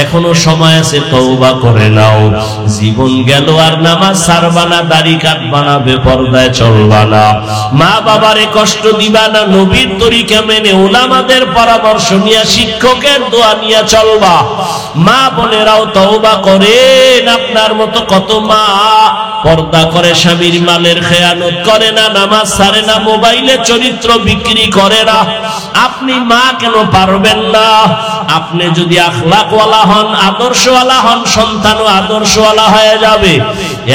এখনো সময় আছে, তওবা করে নাও। জীবন গেল আর নামাজ ছাড়বা না, দাড়ি কাটবা না, বেপরদায় চলবা না, মা বাবারে কষ্ট দিবা না, নবীর তরিকা মেনে উলামাদের পরামর্শ নিয়ে, শিক্ষকের দোয়া নিয়ে চলবা। মা বোনেরাও তওবা করেন। আপনার মতো কত মা পর্দা করে, স্বামীর মালের খেয়ানত করে না, নামাজ ছাড়ে না, মোবাইলে চরিত্র বিক্রি করে না। আপনি মা কেন পারবেন না? আপনি যদি আখলাকওয়ালা হন, আদর্শওয়ালা হন, সন্তানও আদর্শওয়ালা হয়ে যাবে।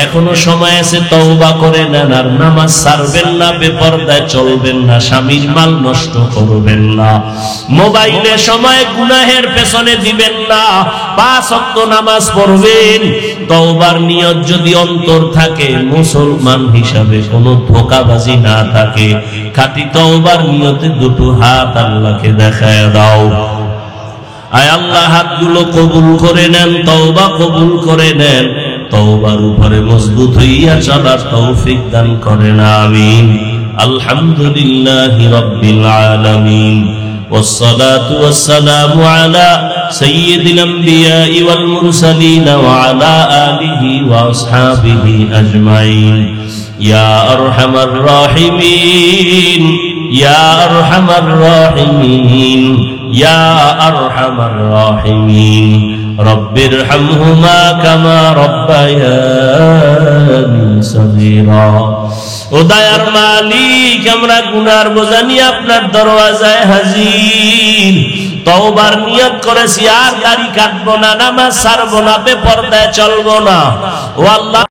এখনো সময় আছে, তওবা করে নেন, আর নামাজ ছাড়বেন না, বেপরদায় চলবেন না, স্বামীর মাল নষ্ট করবেন না, মোবাইলে সময় গুনাহের পেছনে দিবেন না, 5 ওয়াক্ত নামাজ পড়বেন। তওবার নিয়ত যদি অন্তর থাকে, মুসলমান হিসাবে কোনো ধোঁকাবাজি না থাকে, খাঁটি তওবার নিয়তে দুটো হাত আল্লাহকে দেখায় দাও। আয় আল্লাহ, হাতগুলো কবুল করে নেন, তওবা কবুল করে নেন, তওবার উপরে মজবুত হইয়া চলার তৌফিক দান করেন, আমিন। আলহামদুলিল্লাহি রাব্বিল আলামিন, والصلاة والسلام على سيد الأنبياء والمرسلين وعلى آله وأصحابه أجمعين. يا أرحم الراحمين، يا أرحم الراحمين، يا أرحم الراحمين، رب ارحمهما كما ربياني صغيرا। ও দয়ার মালিক, আমরা গুনার বোঝা নিয়ে আপনার দরওয়াজায় হাজির। তওবার নিয়ত করেছি, আর দাড়ি কাটবো না, নামাজ ছাড়বো না, বেপরদায় চলবো না। ও আল্লাহ,